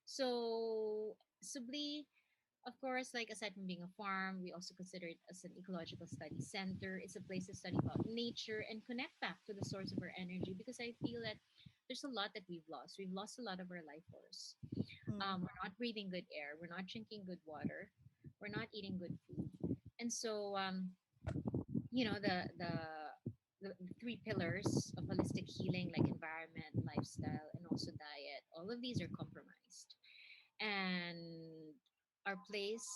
So Subli, of course, like, aside from being a farm, we also consider it as an ecological study center. It's a place to study about nature and connect back to the source of our energy, because I feel that there's a lot that we've lost. We've lost a lot of our life force. Mm-hmm. We're not breathing good air. We're not drinking good water. We're not eating good food. And so, you know, the three pillars of holistic healing, like environment, lifestyle, and also diet, all of these are compromised. And our place,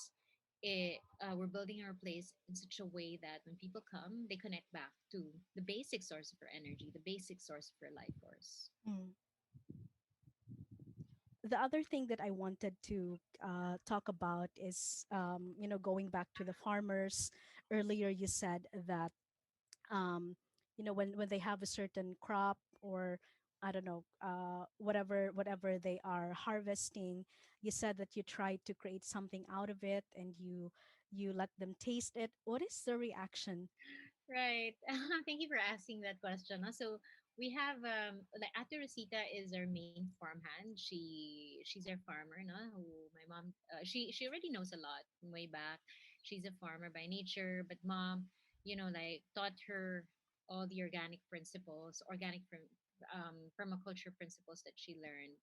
we're building our place in such a way that when people come, they connect back to the basic source of our energy, the basic source of our life force. Mm-hmm. The other thing that I wanted to talk about is, going back to the farmers. Earlier, you said that, when they have a certain crop, or I don't know, whatever they are harvesting, you said that you try to create something out of it, and you let them taste it. What is the reaction? Right. Thank you for asking that question. So we have like Ate Rosita is our main farmhand. She's our farmer, no? Who my mom she already knows a lot from way back. She's a farmer by nature, but mom, like, taught her all the permaculture principles that she learned.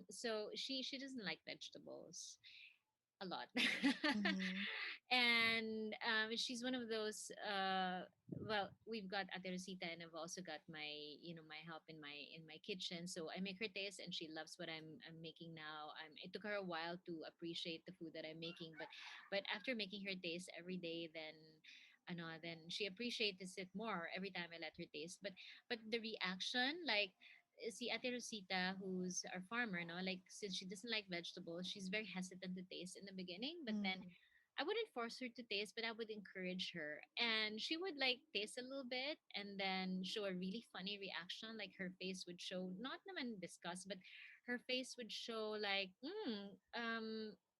So she doesn't like vegetables a lot. Mm-hmm. And she's one of those. Well, we've got Ate Rosita, and I've also got my, my help in my kitchen. So I make her taste, and she loves what I'm making now. It took her a while to appreciate the food that I'm making, but after making her taste every day, then she appreciates it more every time I let her taste. But the reaction, like, see Ate Rosita, who's our farmer, no, like, since she doesn't like vegetables, she's very hesitant to taste in the beginning, but then Mm. I wouldn't force her to taste, but I would encourage her. And she would like taste a little bit and then show a really funny reaction. Like her face would show not naman disgust, but her face would show like,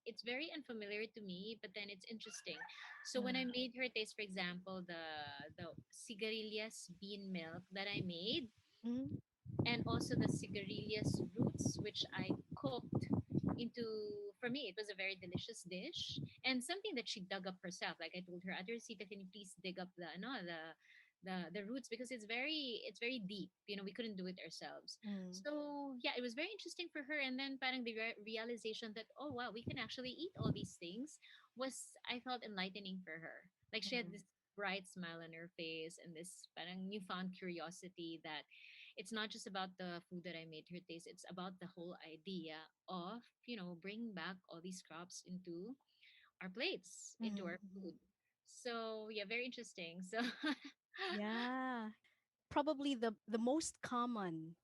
it's very unfamiliar to me, but then it's interesting. So when I Mm. made her taste, for example, the sigarilyas bean milk that I made, Mm. and also the sigarilyas roots, which I cooked into. For me, it was a very delicious dish and something that she dug up herself. Like I told her, Adersita, can you please dig up the no the roots, because it's very deep. We couldn't do it ourselves. Mm. So yeah, it was very interesting for her. And then parang the realization that, oh wow, we can actually eat all these things, was, I felt, enlightening for her. Like she had Mm. this bright smile on her face and this parang newfound curiosity that it's not just about the food that I made her taste. It's about the whole idea of, bringing back all these crops into our plates, into Mm. our Mm. food. So yeah, very interesting. So Yeah. Probably the most common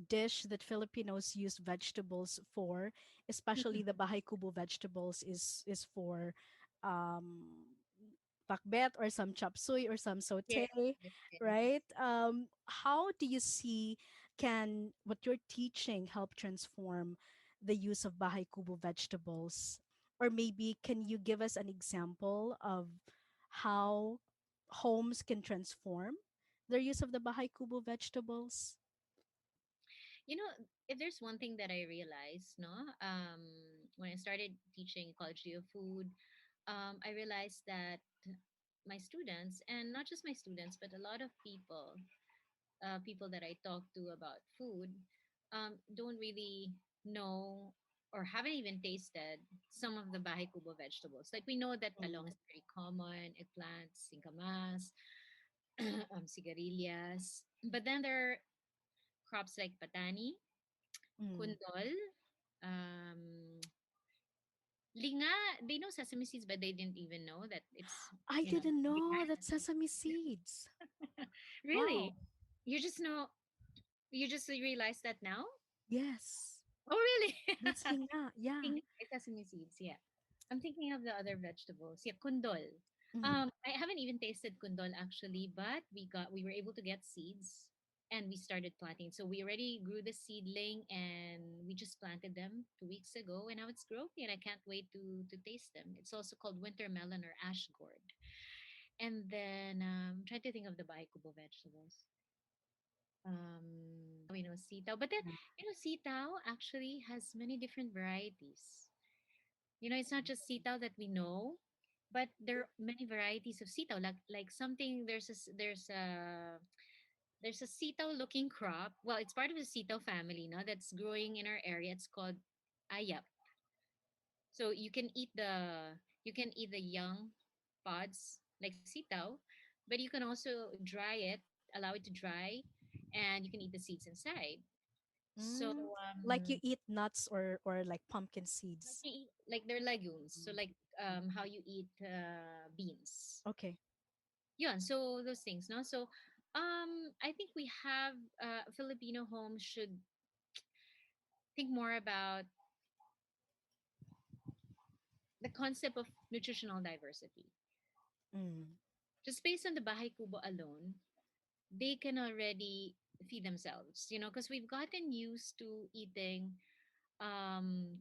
dish that Filipinos use vegetables for, especially the Bahay-Kubo vegetables, is for um pakbet or some chop suey or some yes, saute, yes, yes. right? How do you see, can what you're teaching help transform the use of Bahay-Kubo vegetables? Or maybe can you give us an example of how homes can transform their use of the Bahay-Kubo vegetables? You know, if there's one thing that I realized, no, when I started teaching ecology of food, I realized that my students, and not just my students, but a lot of people that I talk to about food, don't really know or haven't even tasted some of the Bahay Kubo vegetables. Like we know that Mm, talong is very common, eggplant, singkamas, sigarilyas. But then there are crops like patani, mm. kundol, um, linga. They know sesame seeds, but they didn't even know that it's, I didn't know behind that sesame seeds. really. Wow. You just know, you just realize that now? Yes. Oh, really? That's linga. Yeah. Thinking sesame seeds, yeah. I'm thinking of the other vegetables. Yeah, kundol. Mm, I haven't even tasted kundol actually, but we were able to get seeds and we started planting. So we already grew the seedling and we just planted them 2 weeks ago, and now it's growing and I can't wait to taste them. It's also called winter melon or ash gourd. And then trying to think of the baikubo vegetables. We know sitaw, but then yeah. sitaw actually has many different varieties. It's not just sitaw that we know, but there are many varieties of sitaw. Like something, there's a sitaw looking crop. Well, it's part of the sitaw family, no, that's growing in our area. It's called ayap. So you can eat the young pods like sitaw, but you can also dry it, allow it to dry, and you can eat the seeds inside. So Mm, like you eat nuts or like pumpkin like seeds. you eat, like they're legumes. So like how you eat beans. Okay. Yeah, so those things, no? So I think we have Filipino homes should think more about the concept of nutritional diversity. Mm, Just based on the Bahay Kubo alone, they can already feed themselves, because we've gotten used to eating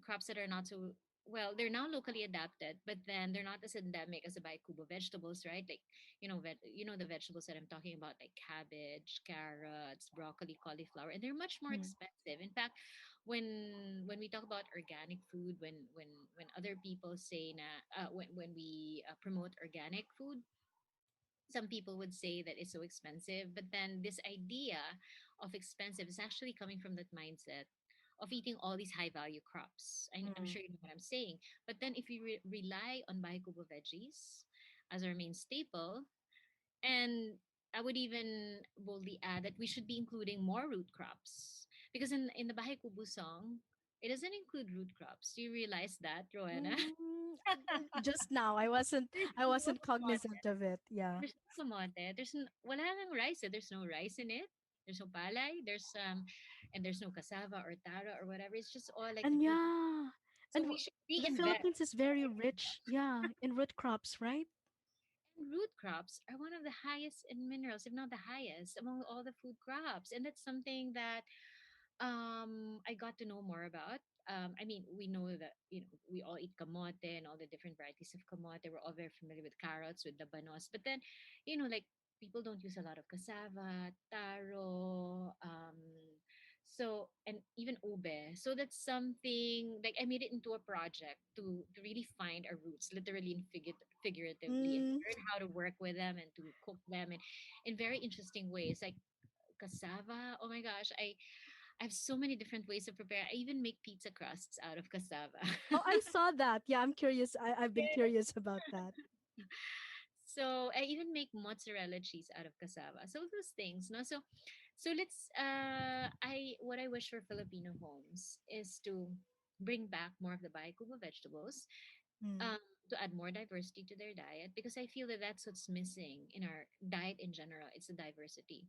crops that are not so well. They're now locally adapted, but then they're not as endemic as the Baikubo vegetables, right? Like, the vegetables that I'm talking about, like cabbage, carrots, broccoli, cauliflower, and they're much more mm, expensive. In fact, when we talk about organic food, when other people say na when we promote organic food, some people would say that it's so expensive, but then this idea of expensive is actually coming from that mindset of eating all these high value crops. I'm mm, sure you know what I'm saying. But then if you rely on Bahay Kubo veggies, as our main staple. And I would even boldly add that we should be including more root crops because in the Bahay-Kubo song, it doesn't include root crops. Do you realize that, Roanna? Just now, There's I no wasn't kamote. cognizant of it. Yeah. There's no kamote. Wala nang rice. There's no rice in it. There's no palay. And there's no cassava or taro or whatever. It's just all like the And fruit. yeah, So and we should the reinvent. Philippines is very rich, yeah, in root crops, right? And root crops are one of the highest in minerals, if not the highest, among all the food crops. And that's something that I got to know more about. I mean, we know that we all eat kamote and all the different varieties of kamote. We're all very familiar with carrots, with labanos, but then, like people don't use a lot of cassava, taro, and even ube. So that's something like I made it into a project to really find our roots, literally and figuratively, and Mm. learn how to work with them and to cook them and in very interesting ways, like cassava. Oh my gosh, I have so many different ways to prepare. I even make pizza crusts out of cassava. Oh, I saw that. Yeah, I'm curious. I've been curious about that. So I even make mozzarella cheese out of cassava. So those things, no. So let's I what I wish for Filipino homes is to bring back more of the Bahay-Kubo vegetables, Mm. um, to add more diversity to their diet because I feel that that's what's missing in our diet in general. It's the diversity,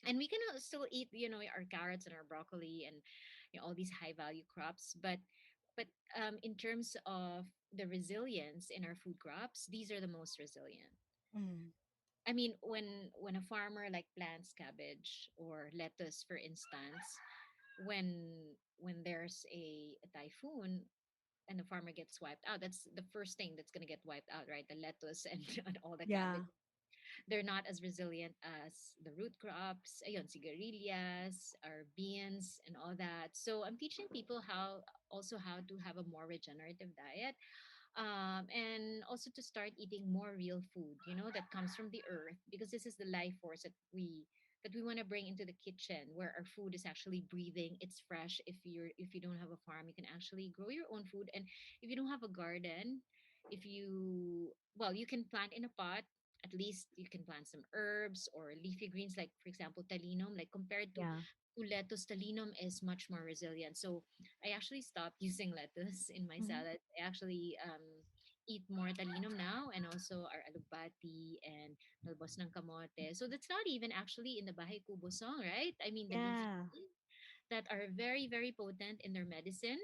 and we can still eat our carrots and our broccoli and all these high value crops, but in terms of the resilience in our food crops, these are the most resilient. Mm. I mean, when a farmer like plants cabbage or lettuce, for instance, when there's a typhoon and the farmer gets wiped out, that's the first thing that's going to get wiped out, right? The lettuce and, and all the Yeah. cabbage. They're not as resilient as the root crops, ayun, sigarilyas, or beans and all that. So I'm teaching people how to have a more regenerative diet, and also to start eating more real food, that comes from the earth, because this is the life force that we want to bring into the kitchen, where our food is actually breathing, it's fresh. If you don't have a farm, you can actually grow your own food. And if you don't have a garden, if you well you can plant in a pot. At least you can plant some herbs or leafy greens, like for example talinum. Like compared Yeah. to lettuce, talinum is much more resilient. So I actually stopped using lettuce in my Hmm. salad. I actually eat more talinum now, and also our alugbati and talbos ng kamote. So that's not even actually in the Bahay Kubo song, right? I mean, the leafy Yeah. greens that are very, very potent in their medicine,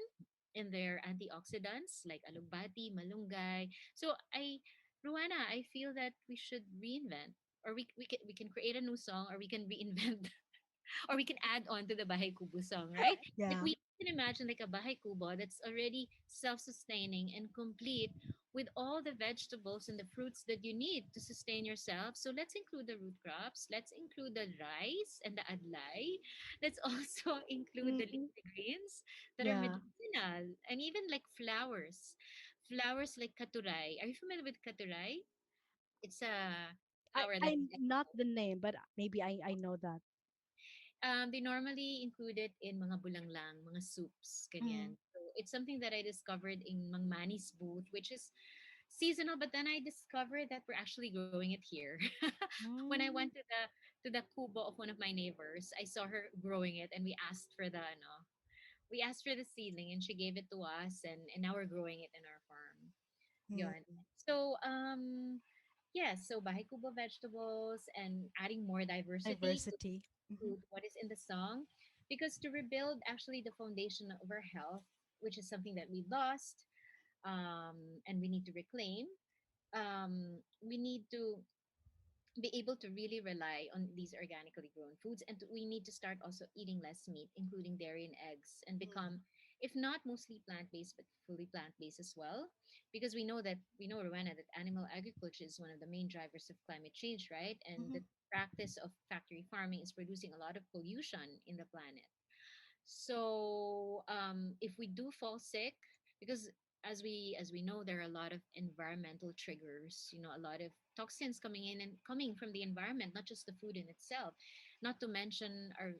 in their antioxidants, like alugbati, malunggay. So Ruana, I feel that we should reinvent, or we can create a new song, or we can reinvent, or we can add on to the Bahay Kubo song, right? Like Yeah. we can imagine like a Bahay Kubo that's already self-sustaining and complete with all the vegetables and the fruits that you need to sustain yourself. So let's include the root crops, let's include the rice and the adlay. Let's also include the Hmm. leafy greens that are Yeah. medicinal, and even like flowers. Flowers like katuray. Are you familiar with katuray? It's a flower I like not the name, but maybe I know that. they normally include it in mga bulanglang, mga soups, Mm. ganyan. So it's something that I discovered in Mang Mani's booth, which is seasonal. But then I discovered that we're actually growing it here. When I went Mm. to the kubo of one of my neighbors, I saw her growing it, and we asked for the seedling, and she gave it to us, and now we're growing it in our farm. Mm. Yun. So yes, so bahay kubo vegetables and adding more diversity Diversity. Hmm. to what is in the song, because to rebuild actually the foundation of our health, which is something that we lost, and we need to reclaim. We need to be able to really rely on these organically grown foods, and we need to start also eating less meat, including dairy and eggs, and Mm. become, if not mostly plant-based, but fully plant-based as well, because we know, Rowena, that animal agriculture is one of the main drivers of climate change, right? And Hmm. the practice of factory farming is producing a lot of pollution in the planet. So if we do fall sick, because as we know, there are a lot of environmental triggers. A lot of toxins coming in and coming from the environment, not just the food in itself. Not to mention our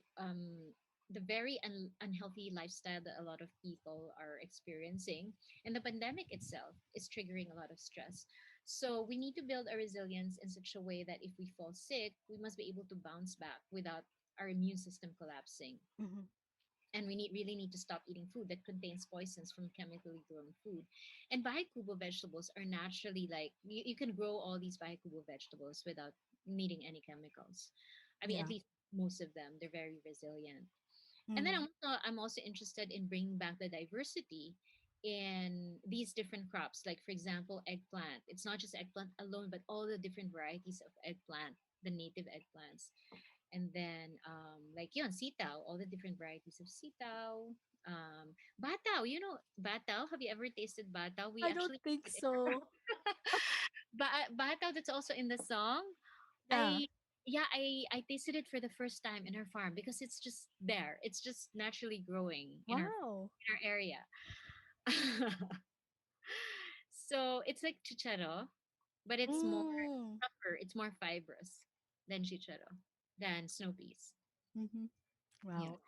the very unhealthy lifestyle that a lot of people are experiencing, and the pandemic itself is triggering a lot of stress. So we need to build our resilience in such a way that if we fall sick, we must be able to bounce back without our immune system collapsing. Hmm. And we really need to stop eating food that contains poisons from chemically grown food. And Bahay-Kubo vegetables are naturally like you can grow all these Bahay-Kubo vegetables without needing any chemicals. I mean, at Yeah. least most of them, they're very resilient. And then Mm. I'm also interested in bringing back the diversity in these different crops. Like for example, eggplant. It's not just eggplant alone, but all the different varieties of eggplant, the native eggplants. And then like yun, sitaw, all the different varieties of sitaw. Bataw, bataw. Have you ever tasted bataw? We I don't actually think have it in our so. bataw that's also in the song. Yeah. I yeah, I tasted it for the first time in our farm because it's just there. It's just naturally growing Wow. in our area. So it's like chicharo, but it's more Mm. tougher. It's more fibrous than chicharo, than snow peas. Hmm. You Wow. know.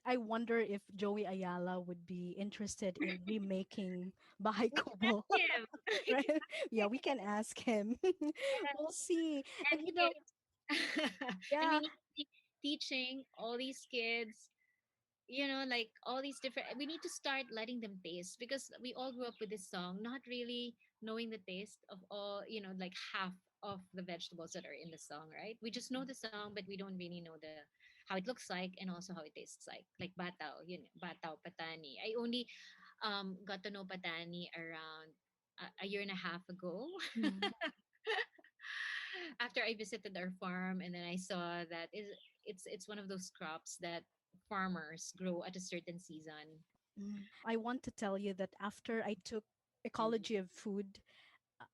I wonder if Joey Ayala would be interested in remaking Bahay We can Kubo, ask him. We right? can Yeah, we can ask him. We'll see. And and you know, kids. And we yeah. need to be teaching all these kids, like all these different, we need to start letting them taste because we all grew up with this song, not really knowing the taste of all, like half of the vegetables that are in the song, right? We just know the song, but we don't really know the how it looks like and also how it tastes like batao, batao, patani. I only got to know patani around a year and a half ago. Mm, After I visited our farm and then I saw that it's one of those crops that farmers grow at a certain season. I want to tell you that after I took ecology of food,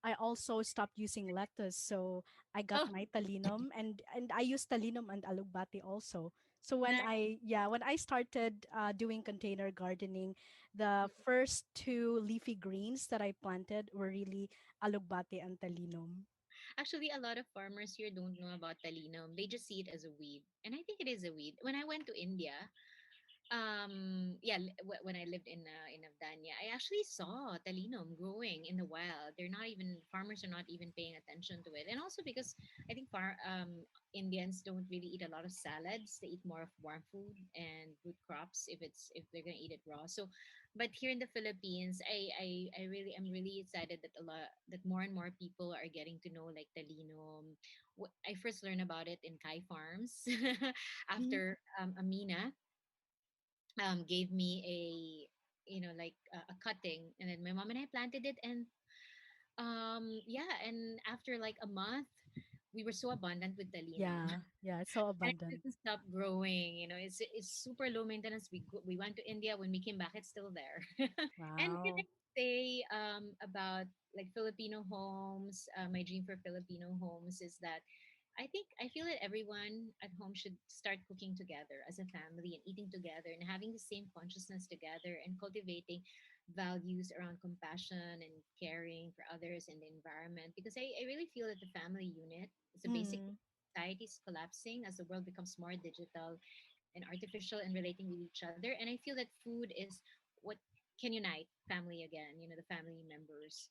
I also stopped using lettuce. So I got Oh, my talinum, and I use talinum and alugbati also. So nice. when I started doing container gardening, the first two leafy greens that I planted were really alugbati and talinum. Actually, a lot of farmers here don't know about talinum. They just see it as a weed. And I think it is a weed. When I went to India, yeah, when I lived in Avdanya, I actually saw talinum growing in the wild. They're not even farmers are not even paying attention to it, and also because I think Indians don't really eat a lot of salads. They eat more of warm food and root crops if they're gonna eat it raw. So, but here in the Philippines, I really am really excited that more and more people are getting to know like talinum. I first learned about it in Kai farms Mhm. after Amina gave me like a cutting, and then my mom and I planted it, and yeah, and after like a month we were so abundant with talinum. Yeah, yeah, it's so And it abundant. didn't stop growing. It's super low maintenance. We went to India. When we came back, it's still there. And can I Wow. say about like Filipino homes? My dream for Filipino homes is that I feel that everyone at home should start cooking together as a family and eating together and having the same consciousness together and cultivating values around compassion and caring for others and the environment, because I really feel that the family unit is a basic. Mm, Society is collapsing as the world becomes more digital and artificial and relating with each other. And I feel that food is what can unite family again, the family members.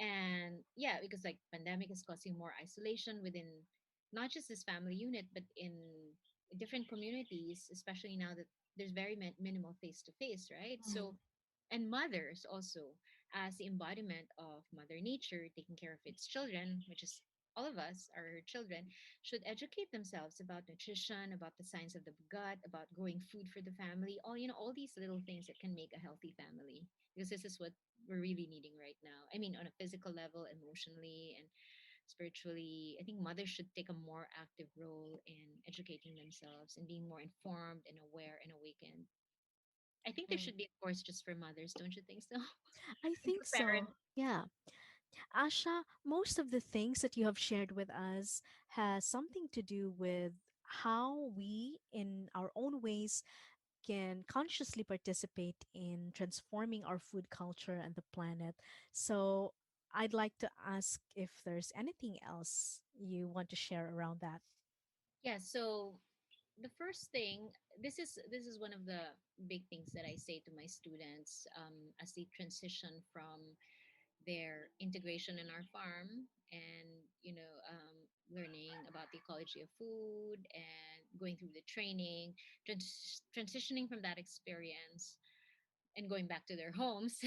And yeah, because like pandemic is causing more isolation within not just this family unit, but in different communities, especially now that there's very minimal face to face, right? mm, So, and mothers also, as the embodiment of mother nature taking care of its children, which is all of us, our children, should educate themselves about nutrition, about the science of the gut, about growing food for the family, all these little things that can make a healthy family, because this is what we're really needing right now. I mean, on a physical level, emotionally, and spiritually, I think mothers should take a more active role in educating themselves and being more informed and aware and awakened. I think there mm. should be a course just for mothers, don't you think so? I And think for so. parents. Yeah. Asha, most of the things that you have shared with us has something to do with how we, in our own ways, can consciously participate in transforming our food culture and the planet. So, I'd like to ask if there's anything else you want to share around that. Yeah, so the first thing, this is one of the big things that I say to my students as they transition from their integration in our farm, and learning about the ecology of food and going through the training, transitioning from that experience and going back to their homes.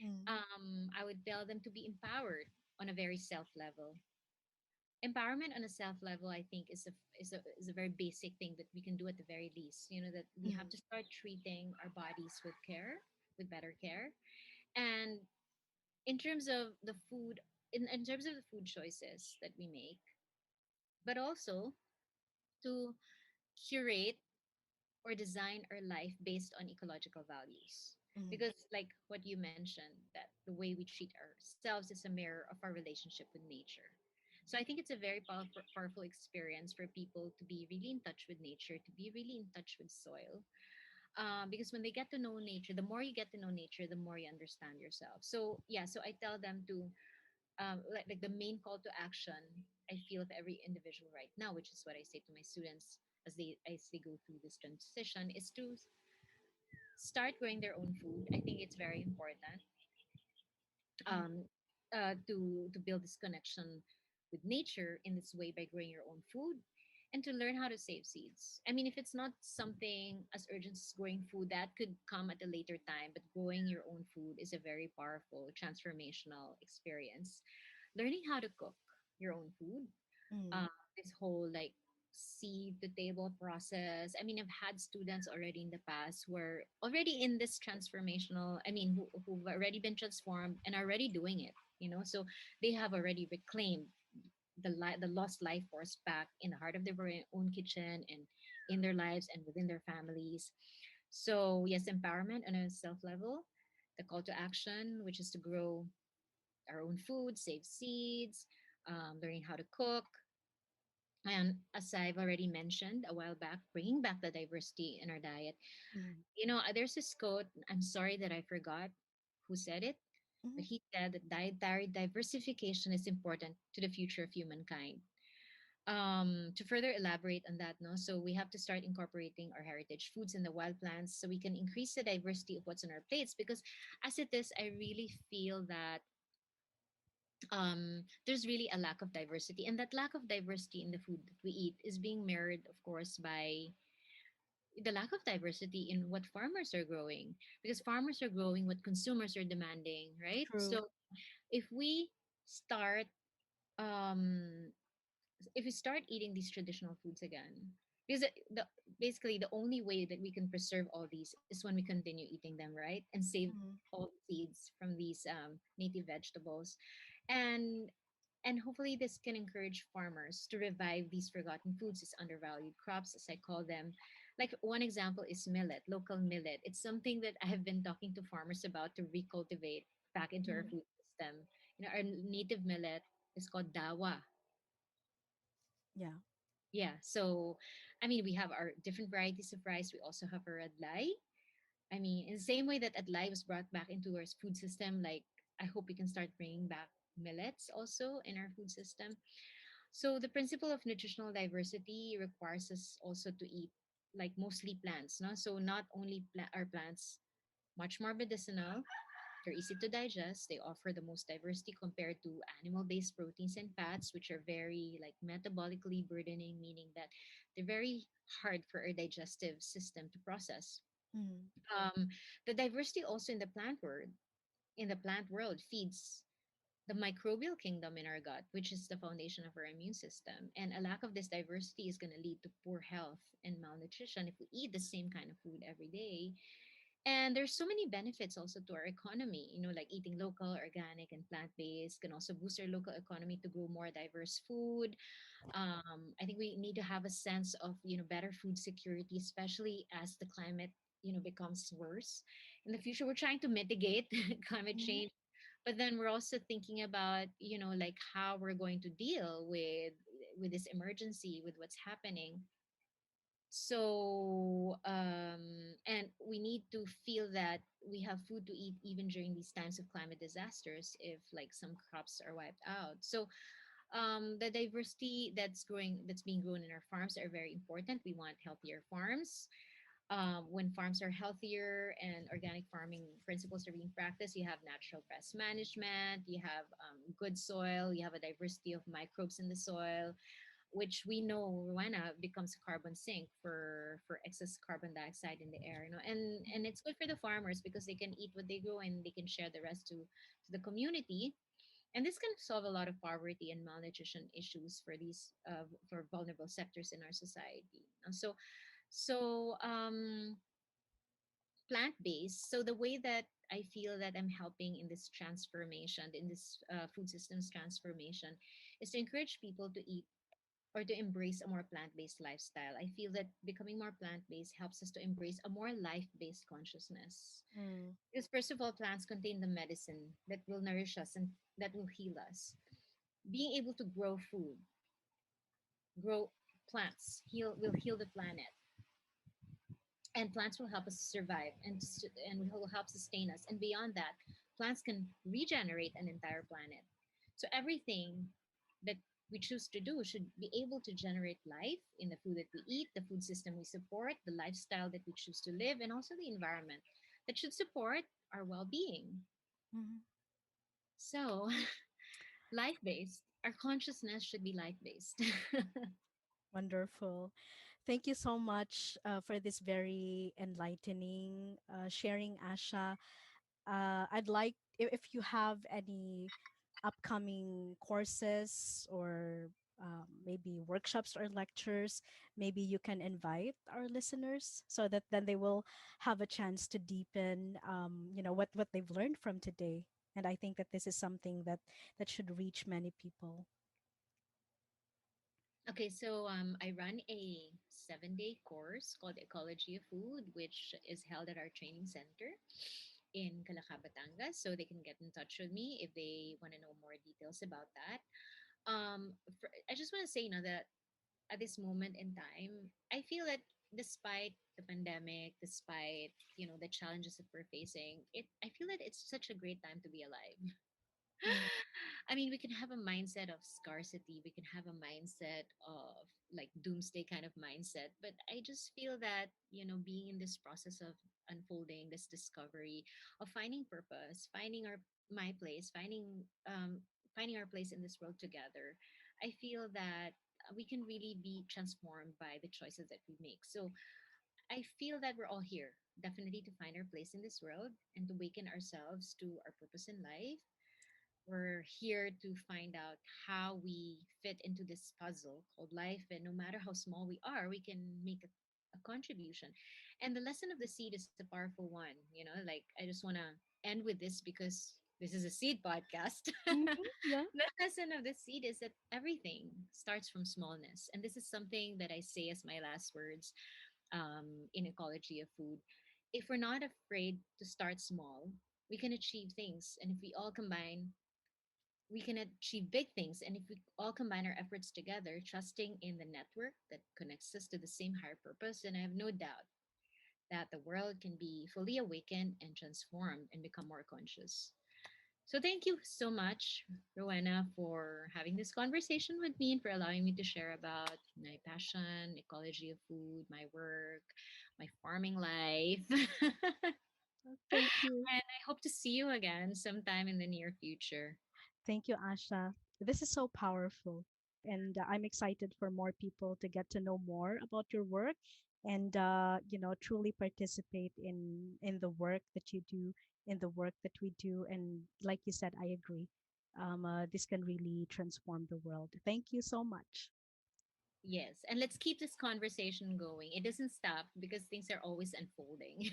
Mm. I would tell them to be empowered on a very self level. Empowerment on a self level, I think, is a very basic thing that we can do at the very least. That we have Mm. to start treating our bodies with care, with better care. And in terms of the food, in terms of the food choices that we make, but also to curate or design our life based on ecological values. Mm. Because, like what you mentioned, that the way we treat ourselves is a mirror of our relationship with nature. So I think it's a very powerful experience for people to be really in touch with nature, to be really in touch with soil. Because when they get to know nature, the more you get to know nature, the more you understand yourself. So yeah, so I tell them to like the main call to action I feel of every individual right now, which is what I say to my students as they go through this transition, is to start growing their own food. I think it's very important Mm. um, to build this connection with nature in this way by growing your own food and to learn how to save seeds. I mean, if it's not something as urgent as growing food, that could come at a later time, but growing your own food is a very powerful, transformational experience. Learning how to cook your own food, Mm. uh, this whole like seed to table process. I mean, I've had students already in the past who are already in this transformational, I mean, who've already been transformed and are already doing it. So they have already reclaimed the lost life force back in the heart of their very own kitchen and in their lives and within their families. So yes, empowerment on a self level, the call to action, which is to grow our own food, save seeds, learning how to cook, and as I've already mentioned a while back, bringing back the diversity in our diet. Mm. There's this quote, I'm sorry that I forgot who said it, but Mm. he said that dietary diversification is important to the future of humankind. To further elaborate on that, no, so we have to start incorporating our heritage foods and the wild plants so we can increase the diversity of what's on our plates. Because as it is, I really feel that there's really a lack of diversity, and that lack of diversity in the food that we eat is being mirrored, of course, by the lack of diversity in what farmers are growing, because farmers are growing what consumers are demanding, right? True. So if we start um if we start eating these traditional foods again, because basically the only way that we can preserve all these is when we continue eating them, right, and save Mm. all the seeds from these native vegetables, and hopefully this can encourage farmers to revive these forgotten foods, as undervalued crops, as I call them. Like one example is millet, local millet. It's something that I have been talking to farmers about to recultivate back into our Mm. food system. Our native millet is called dawa. Yeah. Yeah. So, I mean, we have our different varieties of rice. We also have our adlai. I mean, in the same way that adlai was brought back into our food system, like I hope we can start bringing back millets also in our food system. So the principle of nutritional diversity requires us also to eat like mostly plants, no? So not only are plants much more medicinal, they're easy to digest, they offer the most diversity compared to animal-based proteins and fats, which are very like metabolically burdening, meaning that they're very hard for our digestive system to process. Mm. Um, the diversity also in the plant world feeds the microbial kingdom in our gut, which is the foundation of our immune system. And a lack of this diversity is going to lead to poor health and malnutrition if we eat the same kind of food every day. And there's so many benefits also to our economy, like eating local, organic, and plant-based can also boost our local economy to grow more diverse food. I think we need to have a sense of better food security, especially as the climate becomes worse in the future. We're trying to mitigate climate Mm. change, but then we're also thinking about like how we're going to deal with this emergency, with what's happening. So and we need to feel that we have food to eat even during these times of climate disasters if like some crops are wiped out. So the diversity that's being grown in our farms are very important. We want healthier farms. When farms are healthier and organic farming principles are being practiced, you have natural pest management, you have good soil, you have a diversity of microbes in the soil, which we know Rwanda becomes a carbon sink for excess carbon dioxide in the air, and it's good for the farmers because they can eat what they grow and they can share the rest to the community, and this can solve a lot of poverty and malnutrition issues for these for vulnerable sectors in our society. So plant based. So the way that I feel that I'm helping in this transformation, in this food systems transformation, is to encourage people to eat or to embrace a more plant-based lifestyle. I feel that becoming more plant-based helps us to embrace a more life-based consciousness. Mm. Because first of all, plants contain the medicine that will nourish us and that will heal us. Being able to grow food, grow plants, will heal the planet, and plants will help us survive and will help sustain us. And beyond that, plants can regenerate an entire planet. So everything that we choose to do should be able to generate life in the food that we eat, the food system we support, the lifestyle that we choose to live, and also the environment that should support our well-being. Mhm. So life-based, our consciousness should be life-based. Wonderful. Thank you so much for this very enlightening sharing, Asha. I'd like, if you have any upcoming courses or maybe workshops or lectures, maybe you can invite our listeners so that then they will have a chance to deepen, what they've learned from today. And I think that this is something that should reach many people. Okay, so I run a 7-day course called Ecology of Food, which is held at our training center in Calaca, Batangas. So they can get in touch with me if they want to know more details about that. I just want to say, that at this moment in time, I feel that despite the pandemic, despite the challenges that we're facing, I feel that it's such a great time to be alive. Mm, I mean, we can have a mindset of scarcity, we can have a mindset of like doomsday kind of mindset, but I just feel that, being in this process of unfolding this discovery of finding purpose, finding my place, finding our place in this world together, I feel that we can really be transformed by the choices that we make. So I feel that we're all here definitely to find our place in this world and to awaken ourselves to our purpose in life. We're here to find out how we fit into this puzzle called life. And no matter how small we are, we can make a contribution. And the lesson of the seed is a powerful one. Like I just want to end with this because this is a seed podcast. mhm, yeah. The lesson of the seed is that everything starts from smallness. And this is something that I say as my last words in Ecology of Food. If we're not afraid to start small, we can achieve things. And if we all combine we can achieve big things. And if we all combine our efforts together, trusting in the network that connects us to the same higher purpose, then I have no doubt that the world can be fully awakened and transformed and become more conscious. So thank you so much, Rowena, for having this conversation with me and for allowing me to share about my passion, ecology of food, my work, my farming life. And Thank you. I hope to see you again sometime in the near future. Thank you, Asha. This is so powerful. And I'm excited for more people to get to know more about your work and, truly participate in the work that you do, in the work that we do. And like you said, I agree. This can really transform the world. Thank you so much. Yes, and let's keep this conversation going. It doesn't stop because things are always unfolding.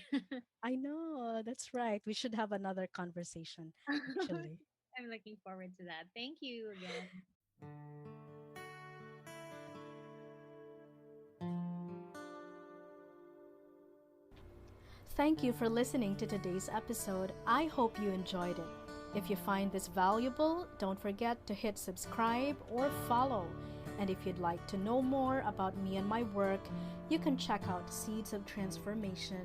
I know, that's right. We should have another conversation, actually. I'm looking forward to that. Thank you again. Thank you for listening to today's episode. I hope you enjoyed it. If you find this valuable, don't forget to hit subscribe or follow. And if you'd like to know more about me and my work, you can check out seedsoftransformation.ph.